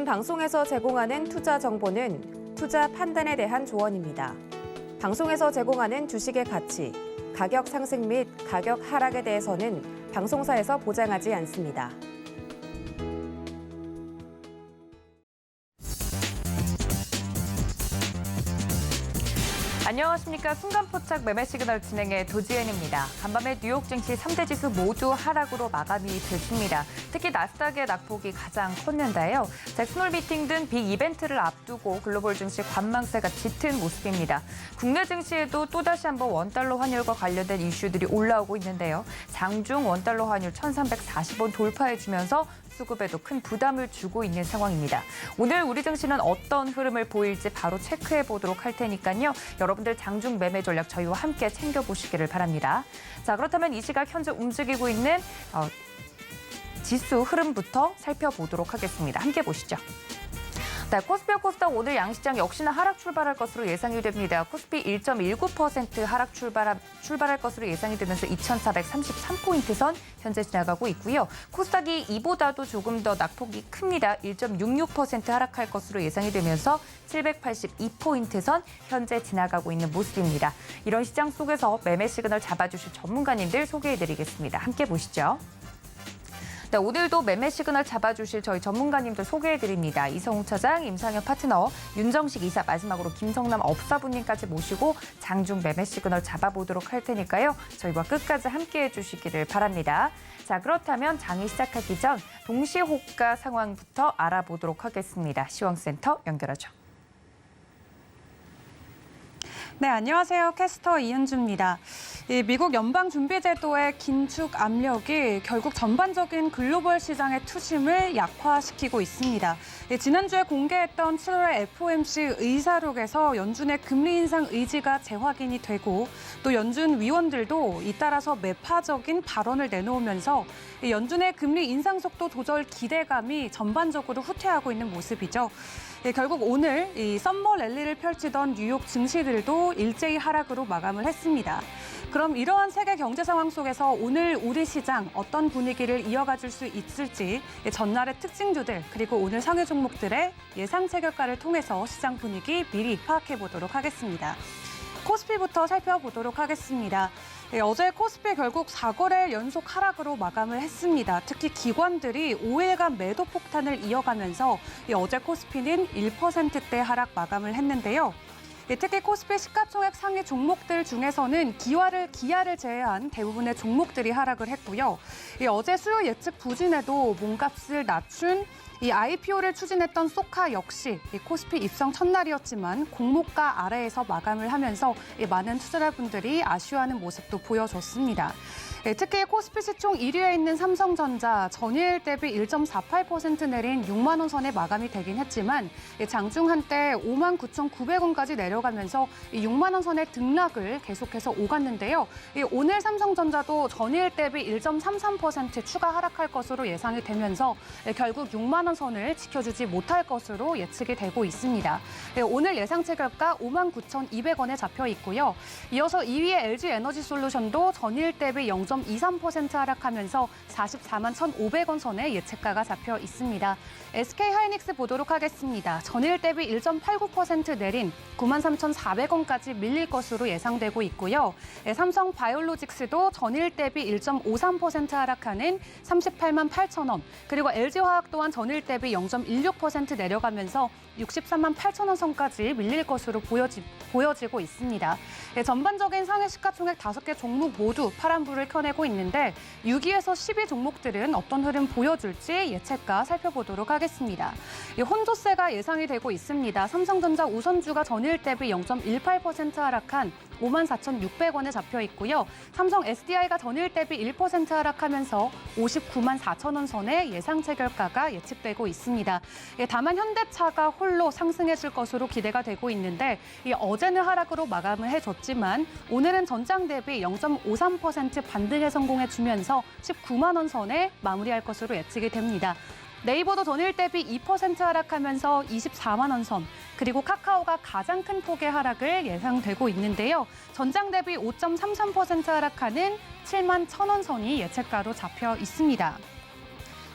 방송에서 제공하는 투자 정보는 투자 판단에 대한 조언입니다. 방송에서 제공하는 주식의 가치, 가격 상승 및 가격 하락에 대해서는 방송사에서 보장하지 않습니다. 안녕하십니까. 순간포착 매매 시그널 진행의 도지엔입니다. 간밤에 뉴욕 증시 3대 지수 모두 하락으로 마감이 됐습니다. 특히 나스닥의 낙폭이 가장 컸는데요. 잭슨홀 미팅 등 빅 이벤트를 앞두고 글로벌 증시 관망세가 짙은 모습입니다. 국내 증시에도 또다시 한번 원달러 환율과 관련된 이슈들이 올라오고 있는데요. 장중 원달러 환율 1340원 돌파해주면서 수급에도 큰 부담을 주고 있는 상황입니다. 오늘 우리 증시는 어떤 흐름을 보일지 바로 체크해 보도록 할 테니까요. 여러분들 장중 매매 전략 저희와 함께 챙겨보시기를 바랍니다. 자, 그렇다면 이 시각 현재 움직이고 있는 지수 흐름부터 살펴보도록 하겠습니다. 함께 보시죠. 네, 코스피와 코스닥 오늘 양시장 역시나 하락 출발할 것으로 예상이 됩니다. 코스피 1.19% 하락 출발할 것으로 예상이 되면서 2,433포인트 선 현재 지나가고 있고요. 코스닥이 이보다도 조금 더 낙폭이 큽니다. 1.66% 하락할 것으로 예상이 되면서 782포인트 선 현재 지나가고 있는 모습입니다. 이런 시장 속에서 매매 시그널 잡아주실 전문가님들 소개해드리겠습니다. 함께 보시죠. 네, 오늘도 매매 시그널 잡아주실 저희 전문가님들 소개해드립니다. 이성우 차장, 임상현 파트너, 윤정식 이사, 마지막으로 김성남 업사부님까지 모시고 장중 매매 시그널 잡아보도록 할 테니까요. 저희와 끝까지 함께해 주시기를 바랍니다. 자, 그렇다면 장이 시작하기 전 동시호가 상황부터 알아보도록 하겠습니다. 시황센터 연결하죠. 네, 안녕하세요. 캐스터 이은주입니다. 미국 연방준비제도의 긴축 압력이 결국 전반적인 글로벌 시장의 투심을 약화시키고 있습니다. 지난주에 공개했던 7월의 FOMC 의사록에서 연준의 금리 인상 의지가 재확인이 되고 또 연준 위원들도 잇따라서 매파적인 발언을 내놓으면서 연준의 금리 인상 속도 조절 기대감이 전반적으로 후퇴하고 있는 모습이죠. 결국 오늘 이 썸머 랠리를 펼치던 뉴욕 증시들도 일제히 하락으로 마감을 했습니다. 그럼 이러한 세계 경제 상황 속에서 오늘 우리 시장 어떤 분위기를 이어가줄 수 있을지 전날의 특징주들 그리고 오늘 상해 종목들의 예상 체결가를 통해서 시장 분위기 미리 파악해 보도록 하겠습니다. 코스피부터 살펴보도록 하겠습니다. 어제 코스피 결국 4거래 연속 하락으로 마감을 했습니다. 특히 기관들이 5일간 매도 폭탄을 이어가면서 어제 코스피는 1%대 하락 마감을 했는데요. 특히 코스피 시가총액 상위 종목들 중에서는 기아를 제외한 대부분의 종목들이 하락을 했고요. 어제 수요 예측 부진에도 몸값을 낮춘 이 IPO를 추진했던 소카 역시 코스피 입성 첫날이었지만 공모가 아래에서 마감을 하면서 많은 투자자분들이 아쉬워하는 모습도 보여줬습니다. 특히 코스피 시총 1위에 있는 삼성전자 전일 대비 1.48% 내린 6만 원 선에 마감이 되긴 했지만 장중 한때 59,900원까지 내려가면서 6만 원 선의 등락을 계속해서 오갔는데요. 오늘 삼성전자도 전일 대비 1.33% 추가 하락할 것으로 예상이 되면서 결국 6만 원 선을 지켜주지 못할 것으로 예측이 되고 있습니다. 오늘 예상 체결가 59,200원에 잡혀 있고요. 이어서 2위의 LG에너지솔루션도 전일 대비 0.23% 하락하면서 44만 1,500원 선에 예측가가 잡혀 있습니다. SK하이닉스 보도록 하겠습니다. 전일 대비 1.89% 내린 93,400원까지 밀릴 것으로 예상되고 있고요. 삼성바이오로직스도 전일 대비 1.53% 하락하는 38만 8천원, 그리고 LG화학 또한 전일 대비 0.16% 내려가면서 63만 8천원 선까지 밀릴 것으로 보여지고 있습니다. 전반적인 상해 시가총액 5개 종목 모두 파란불을 켜내고 있는데 6위에서 10위 종목들은 어떤 흐름 보여줄지 예측가 살펴보도록 하겠습니다. 혼조세가 예상이 되고 있습니다. 삼성전자 우선주가 전일 대비 0.18% 하락한 54,600원에 잡혀 있고요. 삼성 SDI가 전일 대비 1% 하락하면서 59만 4천원 선의 예상 체결가가 예측되고 있습니다. 다만 현대차가 홀로 상승해줄 것으로 기대가 되고 있는데 어제는 하락으로 마감을 해줬지만 오늘은 전장 대비 0.53% 반등에 성공해주면서 19만 원 선에 마무리할 것으로 예측이 됩니다. 네이버도 전일 대비 2% 하락하면서 24만 원 선, 그리고 카카오가 가장 큰 폭의 하락을 예상되고 있는데요. 전장 대비 5.33% 하락하는 7만 1,000원 선이 예측가로 잡혀 있습니다.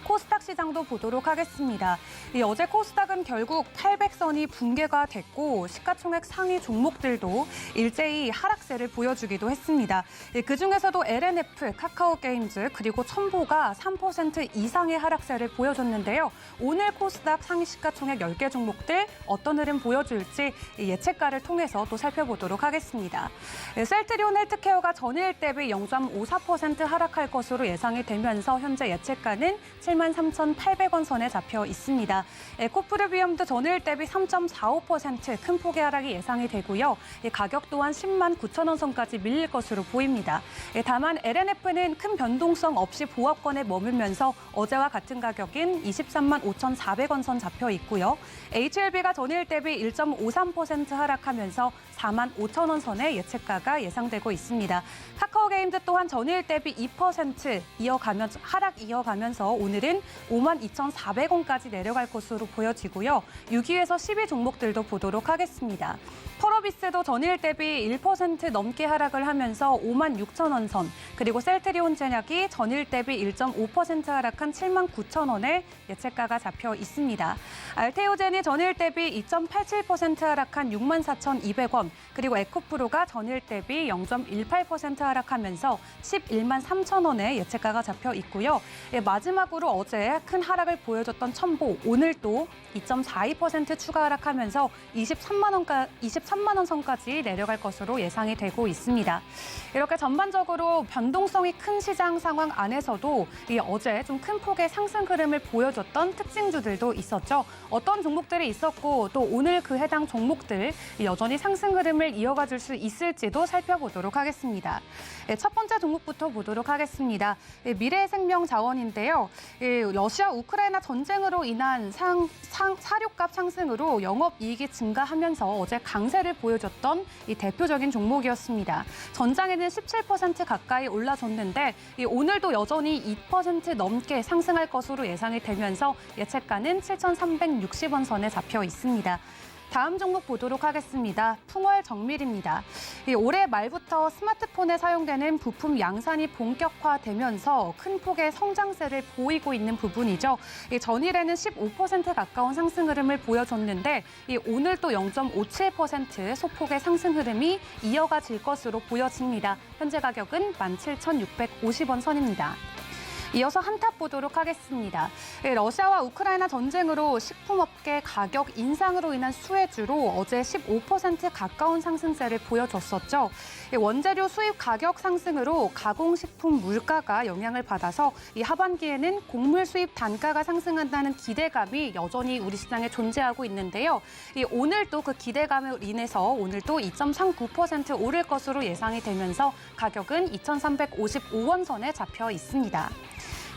코스닥 시장도 보도록 하겠습니다. 어제 코스닥은 결국 800선이 붕괴가 됐고 시가총액 상위 종목들도 일제히 하락세를 보여주기도 했습니다. 그중에서도 LNF, 카카오게임즈 그리고 첨보가 3% 이상의 하락세를 보여줬는데요. 오늘 코스닥 상위 시가총액 10개 종목들 어떤 흐름 보여줄지 예측가를 통해서 또 살펴보도록 하겠습니다. 셀트리온 헬스케어가 전일 대비 0.54% 하락할 것으로 예상이 되면서 현재 예측가는 73,800원 선에 잡혀 있습니다. 에코프리미엄도 전일 대비 3.45% 큰 폭의 하락이 예상이 되고요. 가격 또한 10만 9천 원 선까지 밀릴 것으로 보입니다. 다만 LNF는 큰 변동성 없이 보합권에 머물면서 어제와 같은 가격인 23만 5,400원 선 잡혀 있고요. HLB가 전일 대비 1.53% 하락하면서 4만 5천 원 선의 예측가가 예상되고 있습니다. 카카오게임즈 또한 전일 대비 2% 하락 이어가면서 오늘은 5만 2,400원까지 내려갈 것으로 보여지고요. 6위에서 10위 종목들도 보도록 하겠습니다. 펄어비스도 전일 대비 1% 넘게 하락을 하면서 5만 6천 원 선, 그리고 셀트리온 제약이 전일 대비 1.5% 하락한 7만 9천 원에 예측가가 잡혀 있습니다. 알테오젠이 전일 대비 2.87% 하락한 6만 4,200원, 그리고 에코프로가 전일 대비 0.18% 하락하면서 11만 3천 원에 예측가가 잡혀 있고요. 마지막으로 어제 큰 하락을 보여줬던 첨보, 오늘 또 2.42% 추가 하락하면서 23만 원 선까지 내려갈 것으로 예상이 되고 있습니다. 이렇게 전반적으로 변동성이 큰 시장 상황 안에서도 어제 좀 큰 폭의 상승 흐름을 보여줬던 특징주들도 있었죠. 어떤 종목들이 있었고 또 오늘 그 해당 종목들 여전히 상승 흐름을 이어가 줄 수 있을지도 살펴보도록 하겠습니다. 첫 번째 종목부터 보도록 하겠습니다. 미래생명자원인데요. 러시아 우크라이나 전쟁으로 인한 사료값 상승으로 영업이익이 증가하면서 어제 강세를 보여줬던 이 대표적인 종목이었습니다. 전장에는 17% 가까이 올라줬는데 오늘도 여전히 2% 넘게 상승할 것으로 예상이 되면서 예측가는 7,360원 선에 잡혀 있습니다. 다음 종목 보도록 하겠습니다. 풍월정밀입니다. 올해 말부터 스마트폰에 사용되는 부품 양산이 본격화되면서 큰 폭의 성장세를 보이고 있는 부분이죠. 전일에는 15% 가까운 상승 흐름을 보여줬는데 오늘 또 0.57% 소폭의 상승 흐름이 이어가질 것으로 보여집니다. 현재 가격은 17,650원 선입니다. 이어서 한탑 보도록 하겠습니다. 러시아와 우크라이나 전쟁으로 식품업계 가격 인상으로 인한 수혜주로 어제 15% 가까운 상승세를 보여줬었죠. 원재료 수입 가격 상승으로 가공식품 물가가 영향을 받아서 이 하반기에는 곡물 수입 단가가 상승한다는 기대감이 여전히 우리 시장에 존재하고 있는데요. 오늘 또 그 기대감으로 인해서 오늘 또 2.39% 오를 것으로 예상이 되면서 가격은 2,355원 선에 잡혀 있습니다.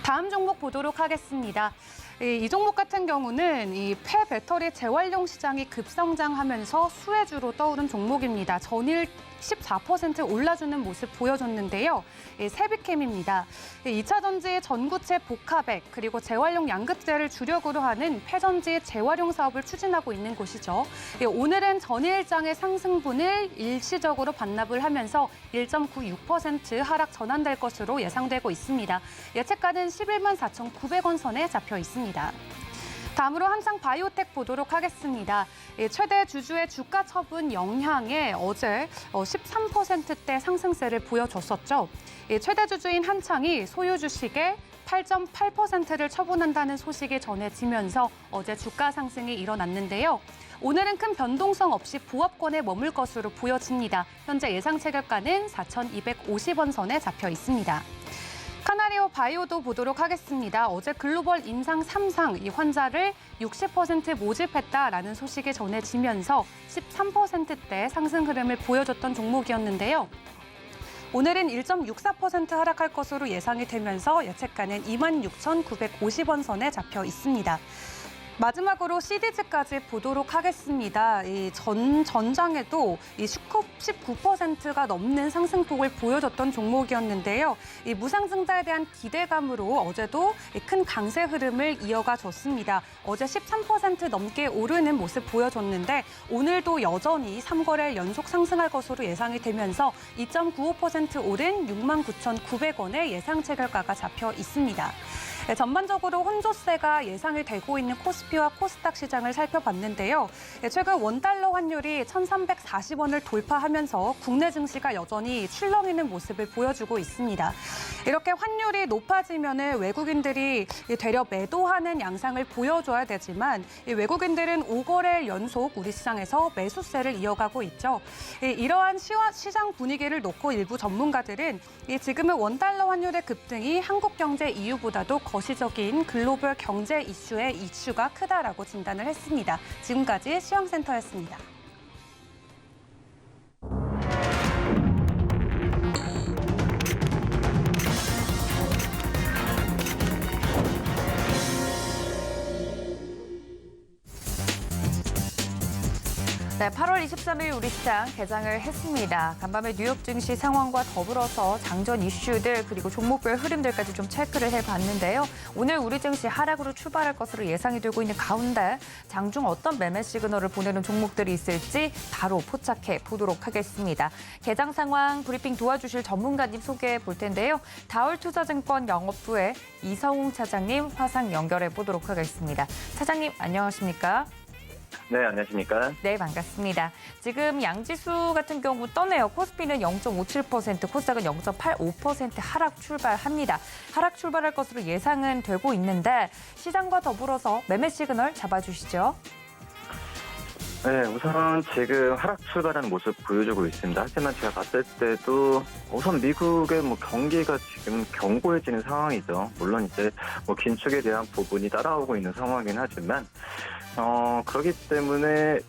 다음 종목 보도록 하겠습니다. 이 종목 같은 경우는 이 폐배터리 재활용 시장이 급성장하면서 수혜주로 떠오른 종목입니다. 전일 14% 올라주는 모습 보여줬는데요. 세비캠입니다. 2차 전지 전구체 복합액 그리고 재활용 양극재를 주력으로 하는 폐전지 재활용 사업을 추진하고 있는 곳이죠. 오늘은 전일장의 상승분을 일시적으로 반납을 하면서 1.96% 하락 전환될 것으로 예상되고 있습니다. 예측가는 11만 4,900원 선에 잡혀 있습니다. 다음으로 한창 바이오텍 보도록 하겠습니다. 최대 주주의 주가 처분 영향에 어제 13%대 상승세를 보여줬었죠. 최대 주주인 한창이 소유 주식의 8.8%를 처분한다는 소식이 전해지면서 어제 주가 상승이 일어났는데요. 오늘은 큰 변동성 없이 보합권에 머물 것으로 보여집니다. 현재 예상 체결가는 4,250원 선에 잡혀 있습니다. 카나리오 바이오도 보도록 하겠습니다. 어제 글로벌 임상 3상 이 환자를 60% 모집했다라는 소식이 전해지면서 13%대 상승 흐름을 보여줬던 종목이었는데요. 오늘은 1.64% 하락할 것으로 예상이 되면서 예측가는 26,950원 선에 잡혀 있습니다. 마지막으로 시디즈까지 보도록 하겠습니다. 이 전장에도 이 19%가 넘는 상승폭을 보여줬던 종목이었는데요. 이 무상증자에 대한 기대감으로 어제도 큰 강세 흐름을 이어가 줬습니다. 어제 13% 넘게 오르는 모습 보여줬는데 오늘도 여전히 3거래일 연속 상승할 것으로 예상이 되면서 2.95% 오른 69,900원의 예상 체결가가 잡혀 있습니다. 전반적으로 혼조세가 예상이 되고 있는 코스피와 코스닥 시장을 살펴봤는데요. 최근 원달러 환율이 1,340원을 돌파하면서 국내 증시가 여전히 출렁이는 모습을 보여주고 있습니다. 이렇게 환율이 높아지면 외국인들이 되려 매도하는 양상을 보여줘야 되지만 외국인들은 5거래일 연속 우리 시장에서 매수세를 이어가고 있죠. 이러한 시장 분위기를 놓고 일부 전문가들은 지금은 원달러 환율의 급등이 한국 경제 이유보다도 거시적인 글로벌 경제 이슈가 크다라고 진단을 했습니다. 지금까지 시황센터였습니다. 네, 8월 23일 우리 시장 개장을 했습니다. 간밤에 뉴욕 증시 상황과 더불어서 장전 이슈들 그리고 종목별 흐름들까지 좀 체크를 해봤는데요. 오늘 우리 증시 하락으로 출발할 것으로 예상이 되고 있는 가운데 장중 어떤 매매 시그널을 보내는 종목들이 있을지 바로 포착해 보도록 하겠습니다. 개장 상황 브리핑 도와주실 전문가님 소개해 볼 텐데요. 다올투자증권 영업부의 이성웅 차장님 화상 연결해 보도록 하겠습니다. 차장님 안녕하십니까? 네, 안녕하십니까? 네, 반갑습니다. 지금 양지수 같은 경우 떠네요. 코스피는 0.57%, 코스닥은 0.85% 하락 출발합니다. 하락 출발할 것으로 예상은 되고 있는데 시장과 더불어서 매매 시그널 잡아주시죠. 네, 우선 지금 하락 출발하는 모습 보여주고 있습니다. 하지만 제가 봤을 때도 우선 미국의 경기가 지금 견고해지는 상황이죠. 물론 이제 긴축에 대한 부분이 따라오고 있는 상황이긴 하지만 그렇기 때문에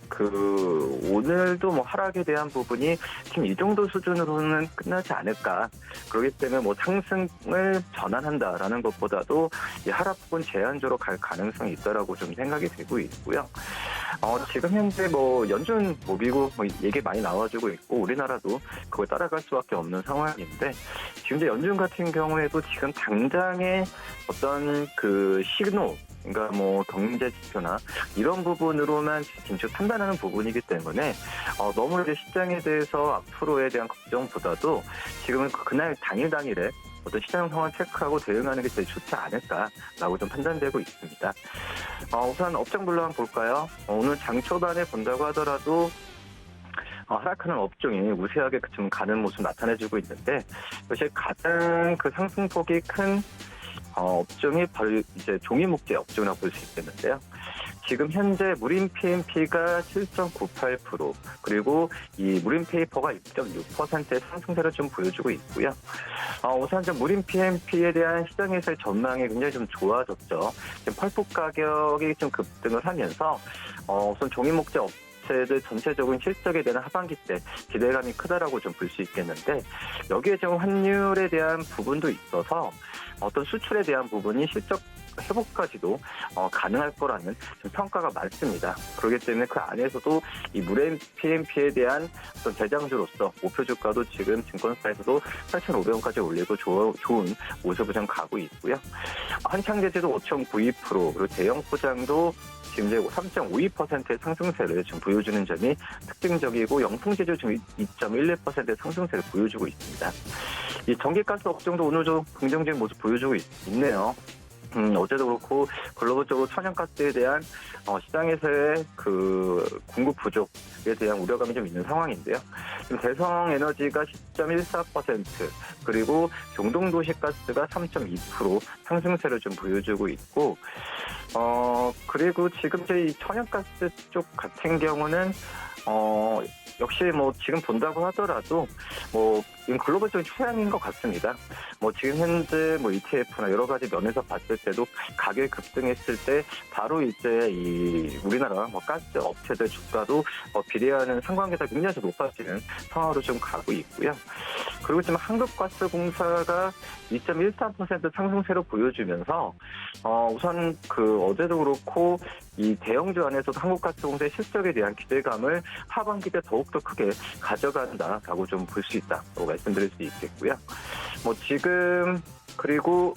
오늘도 하락에 대한 부분이 지금 이 정도 수준으로는 끝나지 않을까. 그렇기 때문에 상승을 전환한다라는 것보다도 이 하락 부분 제한적으로 갈 가능성이 있다라고 좀 생각이 되고 있고요. 지금 현재 연준 미국 얘기 많이 나와주고 있고 우리나라도 그걸 따라갈 수밖에 없는 상황인데 지금 이제 연준 같은 경우에도 지금 당장의 어떤 시그널 그러니까 경제 지표나 이런 부분으로만 진짜 판단하는 부분이기 때문에 너무 이제 시장에 대해서 앞으로에 대한 걱정보다도 지금은 그날 당일에 어떤 시장 상황 체크하고 대응하는 게 제일 좋지 않을까라고 좀 판단되고 있습니다. 우선 업종별로 한번 볼까요? 오늘 장 초반에 본다고 하더라도 하락하는 업종이 우세하게 좀 가는 모습 나타내주고 있는데 사실 가장 상승폭이 큰 업종이 바로 이제 종이목재 업종이라고 볼 수 있겠는데요. 지금 현재 무림 PMP가 7.98% 그리고 이 무림 페이퍼가 6.6%의 상승세를 좀 보여주고 있고요. 우선 무림 PMP에 대한 시장에서의 전망이 굉장히 좀 좋아졌죠. 지금 펄프 가격이 좀 급등을 하면서 우선 종이목재 업체들 전체적인 실적에 대한 하반기 때 기대감이 크다라고 좀 볼 수 있겠는데 여기에 지금 환율에 대한 부분도 있어서 어떤 수출에 대한 부분이 실적 회복까지도 가능할 거라는 좀 평가가 많습니다. 그렇기 때문에 그 안에서도 이 무림 PMP에 대한 어떤 대장주로서 목표 주가도 지금 증권사에서도 8,500원까지 올리고 좋은 모습을 좀 가고 있고요. 한창제재도 5.92% 그리고 대형 포장도 지금 이제 3.52%의 상승세를 지금 보여주는 점이 특징적이고 영풍제조 지금 2.11%의 상승세를 보여주고 있습니다. 이 전기가스 업종도 오늘 좀 긍정적인 모습 보여주고 있네요. 어제도 그렇고 글로벌적으로 천연가스에 대한 시장에서의 공급 부족에 대한 우려감이 좀 있는 상황인데요. 지금 대성에너지가 10.14% 그리고 경동도시가스가 3.2% 상승세를 좀 보여주고 있고 그리고 지금 이제 이 천연가스 쪽 같은 경우는 역시 지금 본다고 하더라도 이건 글로벌적인趨勢인 것 같습니다. 지금 현재 ETF나 여러 가지 면에서 봤을 때도 가격이 급등했을 때 바로 이제 이 우리나라 가스 업체들 주가도 비례하는 상관계가 굉장히 좀 높아지는 상황으로 좀 가고 있고요. 그리고 지금 한국가스공사가 2.13% 상승세로 보여주면서 우선 어제도 그렇고 이 대형주 안에서도 한국가스공사의 실적에 대한 기대감을 하반기 때 더욱더 크게 가져간다라고 좀 볼 수 있다고 말씀드릴 수 있겠고요. 지금 그리고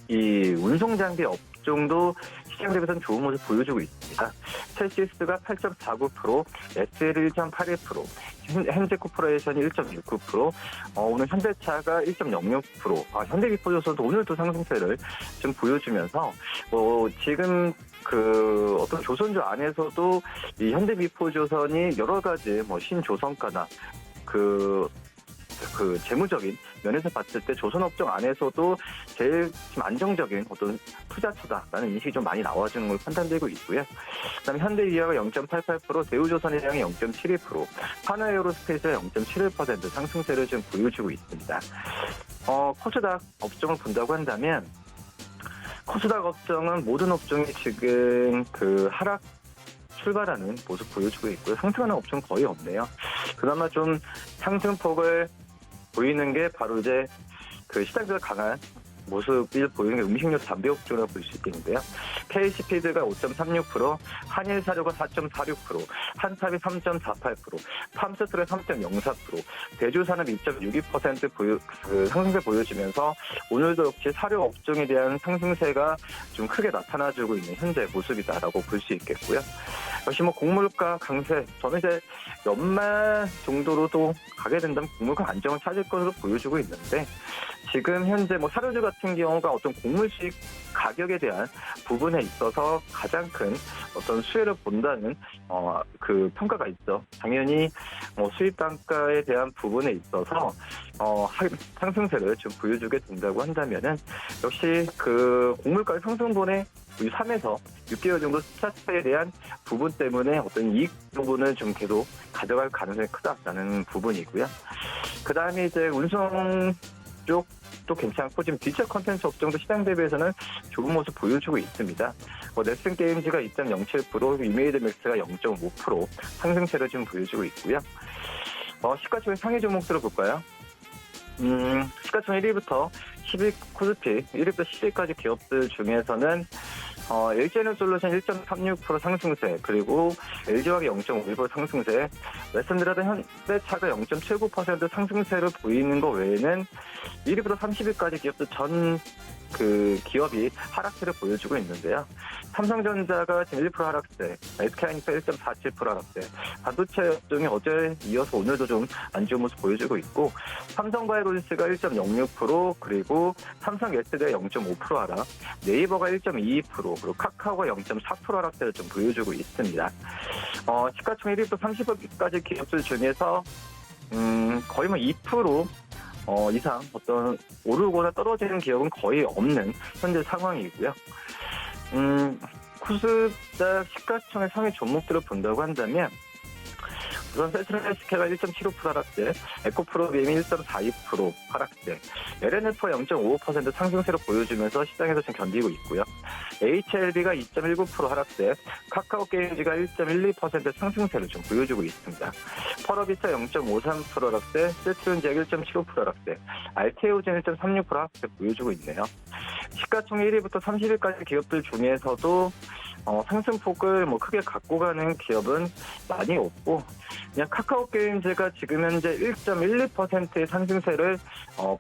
이 운송장비 업종도 시장 대비해서는 좋은 모습 보여주고 있습니다. 첼시스가 8.49%, SL 1.81%, 현대코퍼레이션이 1.69%, 오늘 현대차가 1.06%, 현대비포조선도 오늘도 상승세를 좀 보여주면서 지금 그 어떤 조선주 안에서도 이 현대비포조선이 여러 가지 신조선가나 그 재무적인 면에서 봤을 때 조선업종 안에서도 제일 좀 안정적인 어떤 투자처다라는 인식이 좀 많이 나와주는 걸 판단되고 있고요. 그다음에 현대기아가 0.88%, 대우조선해양이 0.72%, 하나에어로스페이스가 0.71% 상승세를 좀 보여주고 있습니다. 코스닥 업종을 본다고 한다면 코스닥 업종은 모든 업종이 지금 그 하락 출발하는 모습 보여주고 있고요. 상승하는 업종 거의 없네요. 그나마 좀 상승폭을 보이는 게 바로 이제 그 시장에서 강한 모습을 보이는 게 음식료 담배 업종이라고 볼 수 있겠는데요. KC피드가 5.36%, 한일사료가 4.46%, 한탑이 3.48%, 팜스트가 3.04%, 대주산업 2.62% 상승세 보여주면서 오늘도 역시 사료 업종에 대한 상승세가 좀 크게 나타나주고 있는 현재 모습이다라고 볼 수 있겠고요. 역시 곡물가 강세, 저는 이제 연말 정도로도 가게 된다면 곡물가 안정을 찾을 것으로 보여주고 있는데 지금 현재 사료주 같은 경우가 어떤 곡물 수익 가격에 대한 부분에 있어서 가장 큰 어떤 수혜를 본다는 그 평가가 있죠. 당연히 수입 단가에 대한 부분에 있어서 상승세를 좀 보여주게 된다고 한다면은 역시 그 곡물가 상승분의 3에서 6개월 정도 차트에 대한 부분 때문에 어떤 이익 부분을 좀 계속 가져갈 가능성이 크다라는 부분이고요. 그 다음에 이제 운송 쪽도 괜찮고 지금 디지털 콘텐츠 업종도 시장 대비해서는 좋은 모습 보여주고 있습니다. 넷슨 게임즈가 2.07%, 이메이드 맥스가 0.5% 상승세를 좀 보여주고 있고요. 시가총액 상위 종목들을 볼까요? 시가총액 1위부터 10위 코스피, 1위부터 10위까지 기업들 중에서는 LG에너솔루션 1.36% 상승세, 그리고 LG화학이 0.51% 상승세, 웨스턴드라드 현대차가 0.79% 상승세를 보이는 것 외에는 1위부터 30위까지 기업들 전 그 기업이 하락세를 보여주고 있는데요. 삼성전자가 지금 1% 하락세, SK하이닉스 1.47% 하락세, 반도체 업종이 어제 이어서 오늘도 좀 안 좋은 모습 보여주고 있고, 삼성바이오로직스가 1.06%, 그리고 삼성 SD가 0.5% 하락, 네이버가 1.22%, 그리고 카카오가 0.4% 하락세를 좀 보여주고 있습니다. 시가총액 1위부터 30위까지 기업들 중에서 거의 2% 이상 어떤 오르거나 떨어지는 기업은 거의 없는 현재 상황이고요. 코스닥 시가총액 상위 종목들을 본다고 한다면 우선 세트라이스케가 1.75% 하락세, 에코프로비엠이 1.42% 하락세, LNF가 0.55% 상승세를 보여주면서 시장에서 지금 견디고 있고요. HLB가 2.19% 하락세, 카카오게임즈가 1.12% 상승세를 좀 보여주고 있습니다. 펄어비타 0.53% 하락세, 세트론제약 1.75% 하락세, 알테오젠 1.36% 하락세 보여주고 있네요. 시가총액 1위부터 30위까지 기업들 중에서도 상승폭을 크게 갖고 가는 기업은 많이 없고, 그냥 카카오게임즈가 지금 현재 1.12%의 상승세를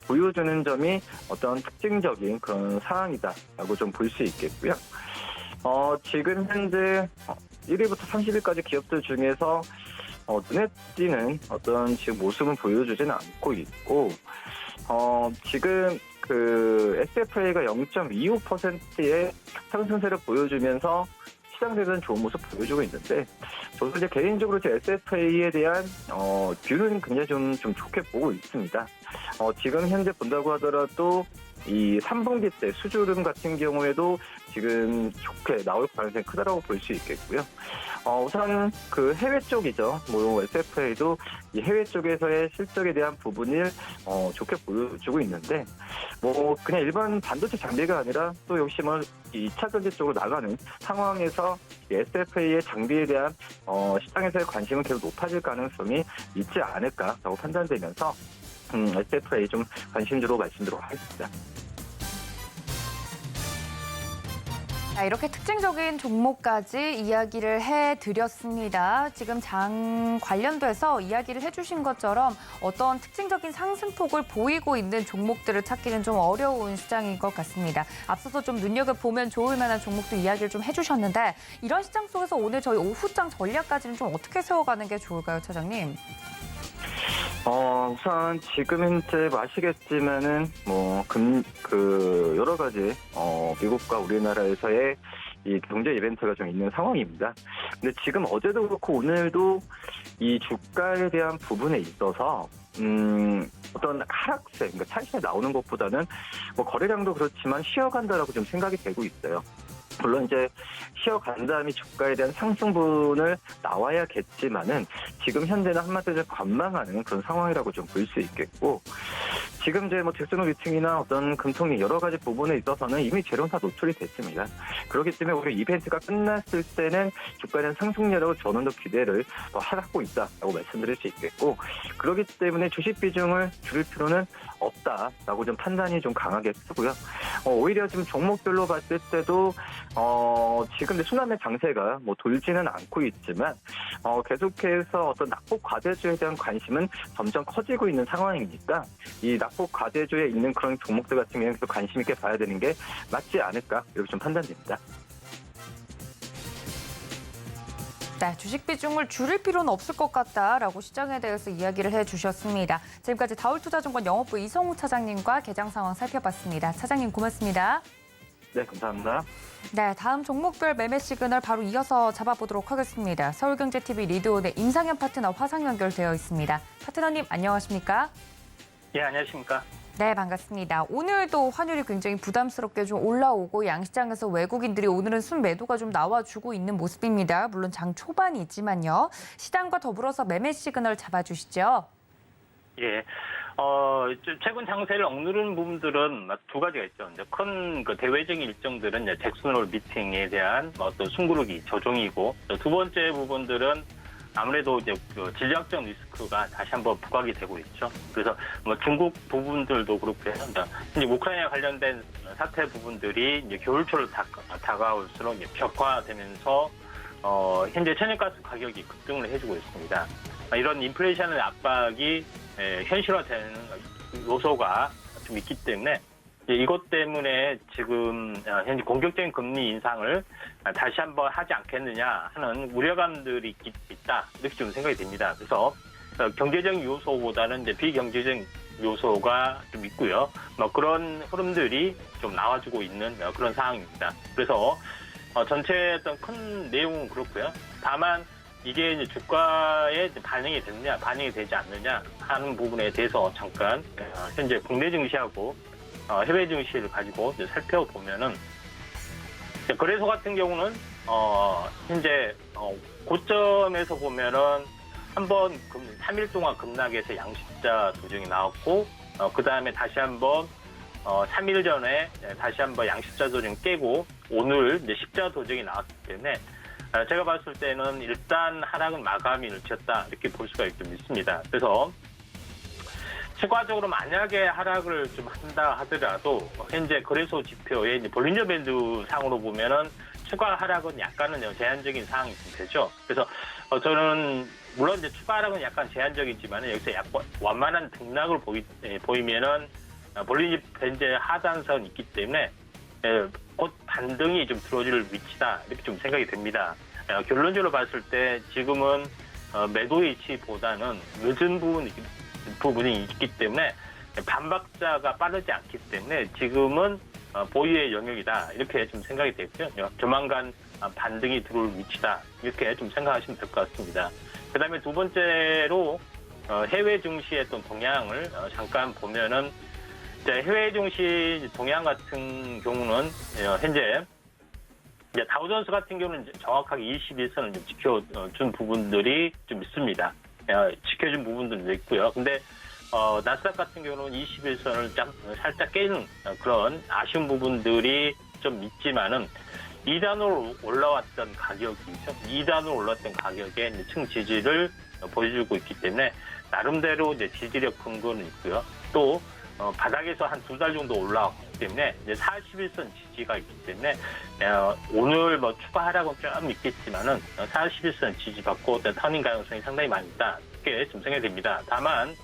보여주는 점이 어떤 특징적인 그런 사항이다라고 좀 볼 수 있겠고요. 지금 현재 1위부터 30위까지 기업들 중에서 눈에 띄는 어떤 지금 모습은 보여주지는 않고 있고, 지금 그 SFA가 0.25%의 상승세를 보여주면서 시장에서는 좋은 모습 보여주고 있는데, 저도 이제 개인적으로 제 SFA에 대한 뷰는 굉장히 좀 좋게 보고 있습니다. 지금 현재 본다고 하더라도 이 3분기 때 수주름 같은 경우에도 지금 좋게 나올 가능성이 크다라고 볼 수 있겠고요. 우선 그 해외 쪽이죠. SFA도 이 해외 쪽에서의 실적에 대한 부분을 좋게 보여주고 있는데, 그냥 일반 반도체 장비가 아니라 또 역시 이 2차 전지 쪽으로 나가는 상황에서 SFA의 장비에 대한 시장에서의 관심은 계속 높아질 가능성이 있지 않을까라고 판단되면서 SFA 좀 관심주로 말씀드리도록 하겠습니다. 이렇게 특징적인 종목까지 이야기를 해드렸습니다. 지금 장 관련돼서 이야기를 해주신 것처럼 어떤 특징적인 상승폭을 보이고 있는 종목들을 찾기는 좀 어려운 시장인 것 같습니다. 앞서서 좀 눈여겨보면 좋을 만한 종목도 이야기를 좀 해주셨는데, 이런 시장 속에서 오늘 저희 오후장 전략까지는 좀 어떻게 세워가는 게 좋을까요, 차장님? 우선 지금 현재 뭐 아시겠지만은 여러 가지 미국과 우리나라에서의 이 경제 이벤트가 좀 있는 상황입니다. 근데 지금 어제도 그렇고 오늘도 이 주가에 대한 부분에 있어서 어떤 하락세, 그러니까 차익이 나오는 것보다는 뭐 거래량도 그렇지만 쉬어간다라고 좀 생각이 되고 있어요. 물론 이제 쉬어간다음에 주가에 대한 상승분을 나와야겠지만은 지금 현재는 한마디로 관망하는 그런 상황이라고 좀 볼 수 있겠고, 지금 이제 뭐 잭슨 홀 미팅이나 어떤 금통위 여러 가지 부분에 있어서는 이미 재료는 다 노출이 됐습니다. 그렇기 때문에 우리 이벤트가 끝났을 때는 주가에 대한 상승률을 저는 더 기대를 더 하고 있다라고 말씀드릴 수 있겠고, 그렇기 때문에 주식 비중을 줄일 필요는 없다라고 좀 판단이 좀 강하게 쓰고요. 오히려 지금 종목별로 봤을 때도 지금 순환의 장세가 뭐 돌지는 않고 있지만 계속해서 어떤 낙폭 과대주에 대한 관심은 점점 커지고 있는 상황이니까 이 낙폭 과대주에 있는 그런 종목들 같은 경우에는 관심 있게 봐야 되는 게 맞지 않을까 이렇게 좀 판단됩니다. 네, 주식 비중을 줄일 필요는 없을 것 같다라고 시장에 대해서 이야기를 해주셨습니다. 지금까지 다울투자증권 영업부 이성우 차장님과 개장 상황 살펴봤습니다. 차장님 고맙습니다. 네, 감사합니다. 네, 다음 종목별 매매 시그널 바로 이어서 잡아보도록 하겠습니다. 서울경제TV 리드온의 임상현 파트너 화상 연결되어 있습니다. 파트너님 안녕하십니까? 예, 안녕하십니까? 네, 반갑습니다. 오늘도 환율이 굉장히 부담스럽게 좀 올라오고 양시장에서 외국인들이 오늘은 순매도가 좀 나와주고 있는 모습입니다. 물론 장 초반이지만요. 시장과 더불어서 매매 시그널 잡아주시죠. 예. 최근 장세를 억누르는 부분들은 두 가지가 있죠. 이제 큰 대외적인 일정들은 이제 잭슨 홀 미팅에 대한 어떤 숨구르기, 조정이고, 두 번째 부분들은 아무래도 이제 지정학적 리스크가 다시 한번 부각이 되고 있죠. 그래서 뭐 중국 부분들도 그렇고요. 이제 우크라이나 관련된 사태 부분들이 이제 겨울철로 다가올수록 이제 벽화되면서 현재 천연가스 가격이 급등을 해주고 있습니다. 이런 인플레이션의 압박이 현실화되는 요소가 좀 있기 때문에 이것 때문에 지금 현재 공격적인 금리 인상을 다시 한번 하지 않겠느냐 하는 우려감들이 있다 이렇게 좀 생각이 됩니다. 그래서 경제적인 요소보다는 이제 비경제적인 요소가 좀 있고요. 그런 흐름들이 좀 나와주고 있는 그런 상황입니다. 그래서 전체 어떤 큰 내용은 그렇고요. 다만 이게 이제 주가에 반영이 됐느냐, 반영이 되지 않느냐 하는 부분에 대해서 잠깐 현재 국내 증시하고 해외 증시를 가지고 이제 살펴보면은 거래소 같은 경우는 현재 고점에서 보면은 한번 3일 동안 급락해서 양식자 조정이 나왔고 그 다음에 다시 한번 3일 전에 다시 한번 양식자 조정 깨고 오늘 이제 십자 조정이 나왔기 때문에 제가 봤을 때는 일단 하락은 마감을 쳤다 이렇게 볼 수가 좀 있습니다. 그래서 추가적으로 만약에 하락을 좀 한다 하더라도 현재 거래소 지표의 볼린저 밴드 상으로 보면은 추가 하락은 약간은 제한적인 상황이 좀 되죠. 그래서 저는 물론 이제 추가 하락은 약간 제한적이지만 여기서 완만한 등락을 보이면은 볼린저 밴드 하단선이 있기 때문에 곧 반등이 좀 들어질 위치다 이렇게 좀 생각이 됩니다. 결론적으로 봤을 때 지금은 매도 위치보다는 늦은 부분이 있기 때문에 반박자가 빠르지 않기 때문에 지금은 보유의 영역이다 이렇게 좀 생각이 되고요. 조만간 반등이 들어올 위치다 이렇게 좀 생각하시면 될 것 같습니다. 그다음에 두 번째로 해외 증시의 어떤 동향을 잠깐 보면은 해외 증시 동향 같은 경우는 현재 이제 다우존스 같은 경우는 정확하게 21선을 좀 지켜준 부분들이 좀 있습니다. 지켜준 부분들도 있고요. 근데 나스닥 같은 경우는 21선을 살짝 깨는 그런 아쉬운 부분들이 좀 있지만은 2단으로 올라왔던 가격이죠. 2단으로 올랐던 가격에 이제 층 지지를 보여주고 있기 때문에 나름대로 이제 지지력 근거는 있고요. 또 바닥에서 한 2달 정도 올라왔기 때문에 이제 41선 지지가 있기 때문에 오늘 뭐 추가 하락은 좀 있겠지만은 41선 지지받고 터닝 가능성이 상당히 많이 있다 이렇게 좀 생각이 됩니다. 다만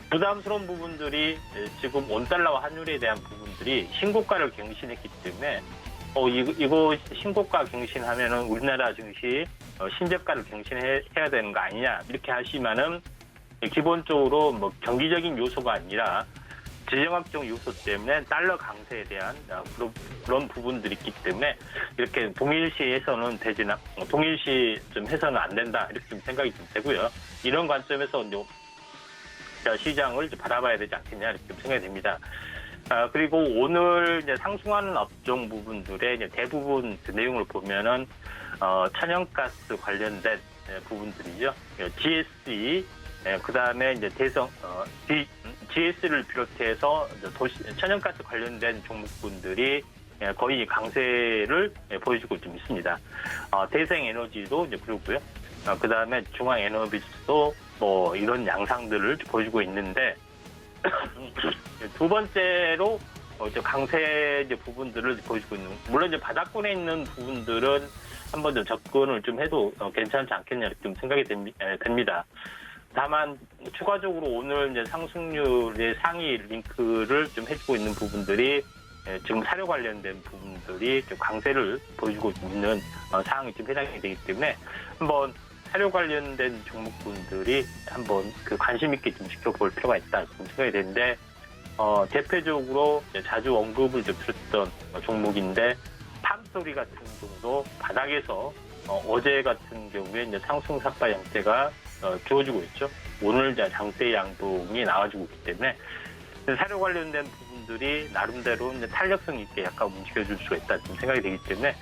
부담스러운 부분들이 지금 원달러와 환율에 대한 부분들이 신고가를 갱신했기 때문에 이거 신고가 갱신하면은 우리나라 증시 신저가를 갱신해야 되는 거 아니냐 이렇게 하시면은 기본적으로 뭐 경기적인 요소가 아니라 지정학적 요소 때문에 달러 강세에 대한 그런 부분들이 있기 때문에 이렇게 동일시해서는 되지나 동일시 좀 해서는 안 된다 이렇게 좀 생각이 좀 되고요. 이런 관점에서 이제 시장을 좀 바라봐야 되지 않겠냐 이렇게 좀 생각이 됩니다. 그리고 오늘 이제 상승하는 업종 부분들의 이제 대부분 그 내용을 보면은 천연가스 관련된 부분들이죠. GSE 그 다음에 이제 GS를 비롯해서 천연가스 관련된 종목군들이 거의 강세를 보여주고 좀 있습니다. 대생에너지도 이제 그렇고요. 그 다음에 중앙에너비스도 뭐 이런 양상들을 보여주고 있는데 두 번째로 강세 이제 부분들을 보여주고 있는 물론 이제 바닥권에 있는 부분들은 한번 좀 접근을 좀 해도 괜찮지 않겠냐 이렇게 좀 생각이 됩니다. 다만 추가적으로 오늘 이제 상승률의 상위 링크를 좀 해주고 있는 부분들이 지금 사료 관련된 부분들이 좀 강세를 보여주고 있는 상황이 좀 해당이 되기 때문에 한번 사료 관련된 종목군들이 한번 그 관심 있게 좀 지켜볼 필요가 있다 좀 생각이 되는데 대표적으로 자주 언급을 좀 드렸던 종목인데 팜소리 같은 경우도 바닥에서 어제 같은 경우에 이제 상승 삭발 형태가 주어지고 있죠. 오늘 이제 장대 양봉이 나와주고 있기 때문에 사료 관련된 부분들이 나름대로 이제 탄력성 있게 약간 움직여줄 수가 있다 좀 생각이 되기 때문에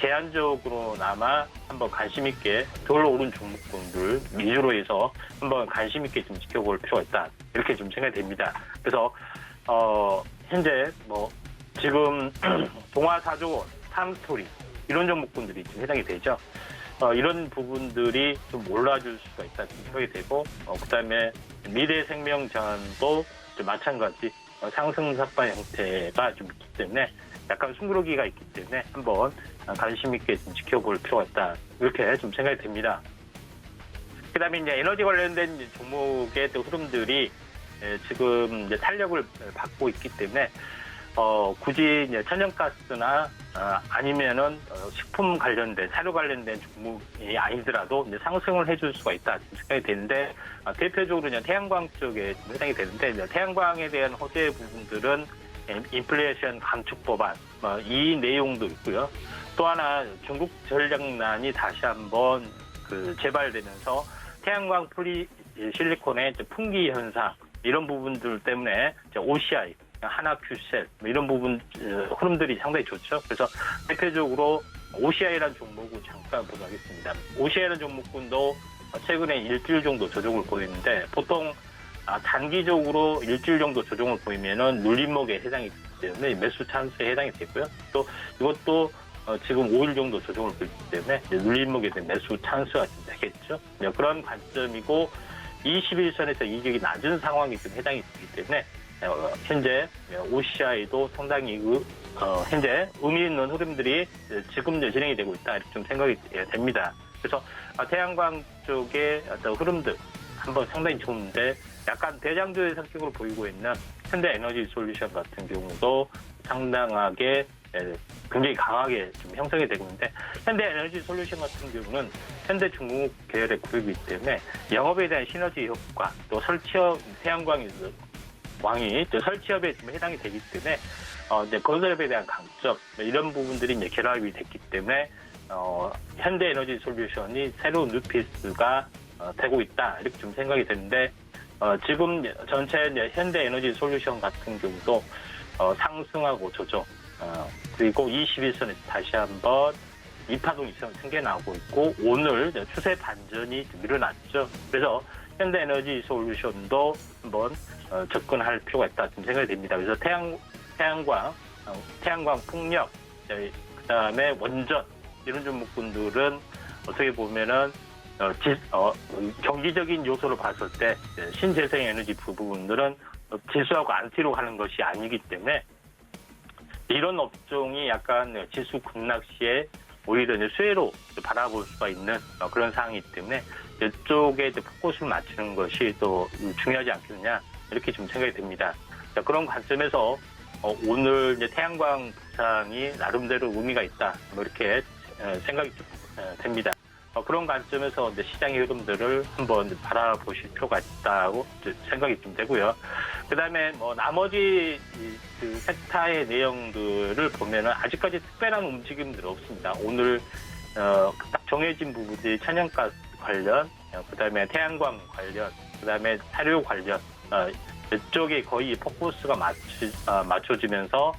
제한적으로나마 한번 관심 있게 덜 오른 종목군들 위주로 해서 한번 관심 있게 좀 지켜볼 필요가 있다 이렇게 좀 생각이 됩니다. 그래서 현재 뭐 지금 동아사조, 팜스토리 이런 종목군들이 좀 해당이 되죠. 이런 부분들이 좀 올라줄 수가 있다 생각이 되고 그다음에 미래생명전도 좀 마찬가지 상승 삭발 형태가 좀 있기 때문에 약간 숨구르기가 있기 때문에 한번 관심 있게 좀 지켜볼 필요가 있다 이렇게 좀 생각이 됩니다. 그다음에 이제 에너지 관련된 종목의 또 흐름들이 지금 이제 탄력을 받고 있기 때문에 굳이 이제 천연가스나 아니면은 식품 관련된 사료 관련된 종목이 아니더라도 이제 상승을 해줄 수가 있다 생각이 되는데 대표적으로 이제 태양광 쪽에 해당이 되는데 이제 태양광에 대한 호재 부분들은 인플레이션 감축 법안 이 내용도 있고요. 또 하나 중국 전략난이 다시 한번 그 재발되면서 태양광 실리콘의 풍기 현상 이런 부분들 때문에 OCI 하나큐셀 이런 부분 흐름들이 상당히 좋죠. 그래서 대표적으로 OCI라는 종목을 잠깐 보도록 하겠습니다. OCI라는 종목군도 최근에 일주일 정도 조정을 보이는데 보통 단기적으로 일주일 정도 조정을 보이면은 눌림목에 해당이 되기 때문에 매수 찬스에 해당이 되고요. 또 이것도 지금 5일 정도 조정을 보이기 때문에 눌림목에 대한 매수 찬스가 되겠죠. 그런 관점이고 21선에서 이익이 낮은 상황이 좀 해당이 되기 때문에 현재 OCI도 상당히 현재 의미 있는 흐름들이 지금 진행이 되고 있다 이렇게 좀 생각이 됩니다. 그래서 태양광 쪽의 어떤 흐름들 한번 상당히 좋은데 약간 대장주의 성격으로 보이고 있는 현대에너지 솔루션 같은 경우도 상당하게 굉장히 강하게 좀 형성이 되고 있는데 현대에너지 솔루션 같은 경우는 현대중공업 계열의 그룹이기 때문에 영업에 대한 시너지 효과 또 설치업 태양광이 또 설치업에 좀 해당이 되기 때문에 이제 건설업에 대한 강점 이런 부분들이 이제 결합이 됐기 때문에 현대에너지 솔루션이 새로운 뉴페이스가 되고 있다 이렇게 좀 생각이 되는데 지금 전체 이제 현대에너지 솔루션 같은 경우도 상승하고 조정 그리고 21선에서 다시 한번 2파동 이상 생겨나고 있고 오늘 추세 반전이 좀 일어났죠. 그래서 현대에너지 솔루션도 한번 접근할 필요가 있다 좀 생각이 됩니다. 그래서 태양광 풍력, 그다음에 원전 이런 종목군들은 어떻게 보면은 경기적인 요소로 봤을 때 신재생 에너지 부분들은 지수하고 안티로 가는 것이 아니기 때문에 이런 업종이 약간 지수 급락 시에 오히려 이제 수혜로 바라볼 수가 있는 그런 상황이기 때문에 이쪽에 포커스를 맞추는 것이 또 중요하지 않겠느냐 이렇게 좀 생각이 됩니다. 자, 그런 관점에서 오늘 이제 태양광 부상이 나름대로 의미가 있다 뭐 이렇게 생각이 좀 됩니다. 그런 관점에서 이제 시장의 흐름들을 한번 바라보실 필요가 있다고 생각이 좀 되고요. 그다음에 뭐 나머지 그 섹터의 내용들을 보면은 아직까지 특별한 움직임들은 없습니다. 오늘 딱 정해진 부분들이 천연가스 관련, 그다음에 태양광 관련, 그다음에 사료 관련 이쪽에 거의 포커스가 맞춰지면서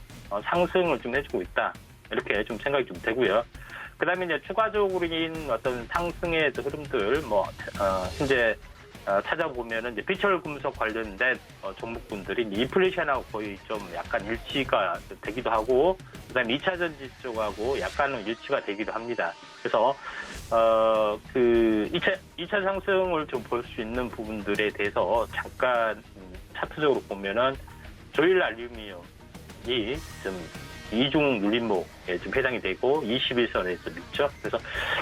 상승을 좀 해주고 있다. 이렇게 좀 생각이 좀 되고요. 그다음에 이제 추가적으로인 어떤 상승의 흐름들, 현재 찾아보면은 이제 비철 금속 관련된 종목군들이 인플레이션하고 거의 좀 약간 일치가 되기도 하고, 그다음에 2차 전지 쪽하고 약간은 일치가 되기도 합니다. 그래서 그 2차 상승을 좀 볼 수 있는 부분들에 대해서 잠깐 차트적으로 보면은 조일 알루미늄이 좀 이중 눌림목에 좀 해당이 되고 21선에 좀 있죠. 그래서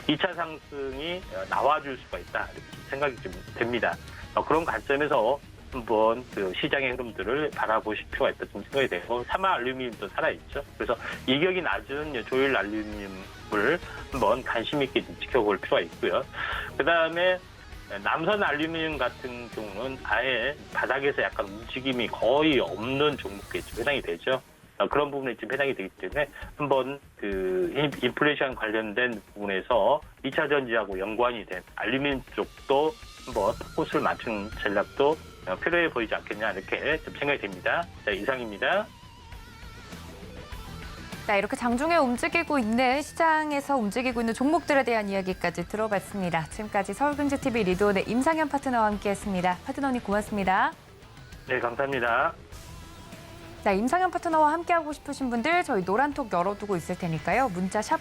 2차 상승이 나와줄 수가 있다 이렇게 생각이 좀 됩니다. 그런 관점에서 한번 그 시장의 흐름들을 바라보실 필요가 있다 좀 생각이 되고, 사마 알루미늄도 살아있죠. 그래서 이격이 낮은 조일 알루미늄을 한번 관심 있게 좀 지켜볼 필요가 있고요. 그 다음에 남선 알루미늄 같은 경우는 아예 바닥에서 약간 움직임이 거의 없는 종목에 좀 해당이 되죠. 그런 부분에 지금 해당이 되기 때문에 한번 그 인플레이션 관련된 부분에서 2차 전지하고 연관이 된 알루미늄 쪽도 한번 포커스를 맞춘 전략도 필요해 보이지 않겠냐 이렇게 좀 생각이 됩니다. 자, 이상입니다. 자, 이렇게 장중에 움직이고 있는 시장에서 움직이고 있는 종목들에 대한 이야기까지 들어봤습니다. 지금까지 서울경제TV 리드온의 임상현 파트너와 함께했습니다. 파트너님 고맙습니다. 네, 감사합니다. 자, 임상현 파트너와 함께하고 싶으신 분들 저희 노란톡 열어두고 있을 테니까요. 문자샵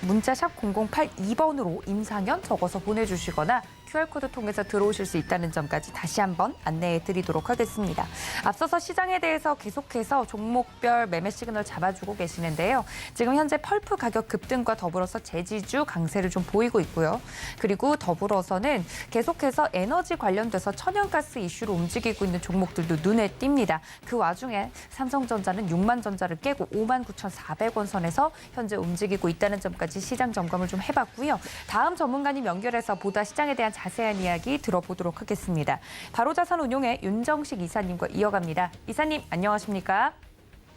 0082번으로 임상현 적어서 보내주시거나 QR코드 통해서 들어오실 수 있다는 점까지 다시 한번 안내해 드리도록 하겠습니다. 앞서서 시장에 대해서 계속해서 종목별 매매 시그널 잡아주고 계시는데요. 지금 현재 펄프 가격 급등과 더불어서 제지주 강세를 좀 보이고 있고요. 그리고 더불어서는 계속해서 에너지 관련돼서 천연가스 이슈로 움직이고 있는 종목들도 눈에 띕니다. 그 와중에 삼성전자는 6만 전자를 깨고 59,400원 선에서 현재 움직이고 있다는 점까지 시장 점검을 좀 해봤고요. 다음 전문가님 연결해서 보다 시장에 대한 자세한 이야기 들어보도록 하겠습니다. 바로자산운용의 윤정식 이사님과 이어갑니다. 이사님 안녕하십니까?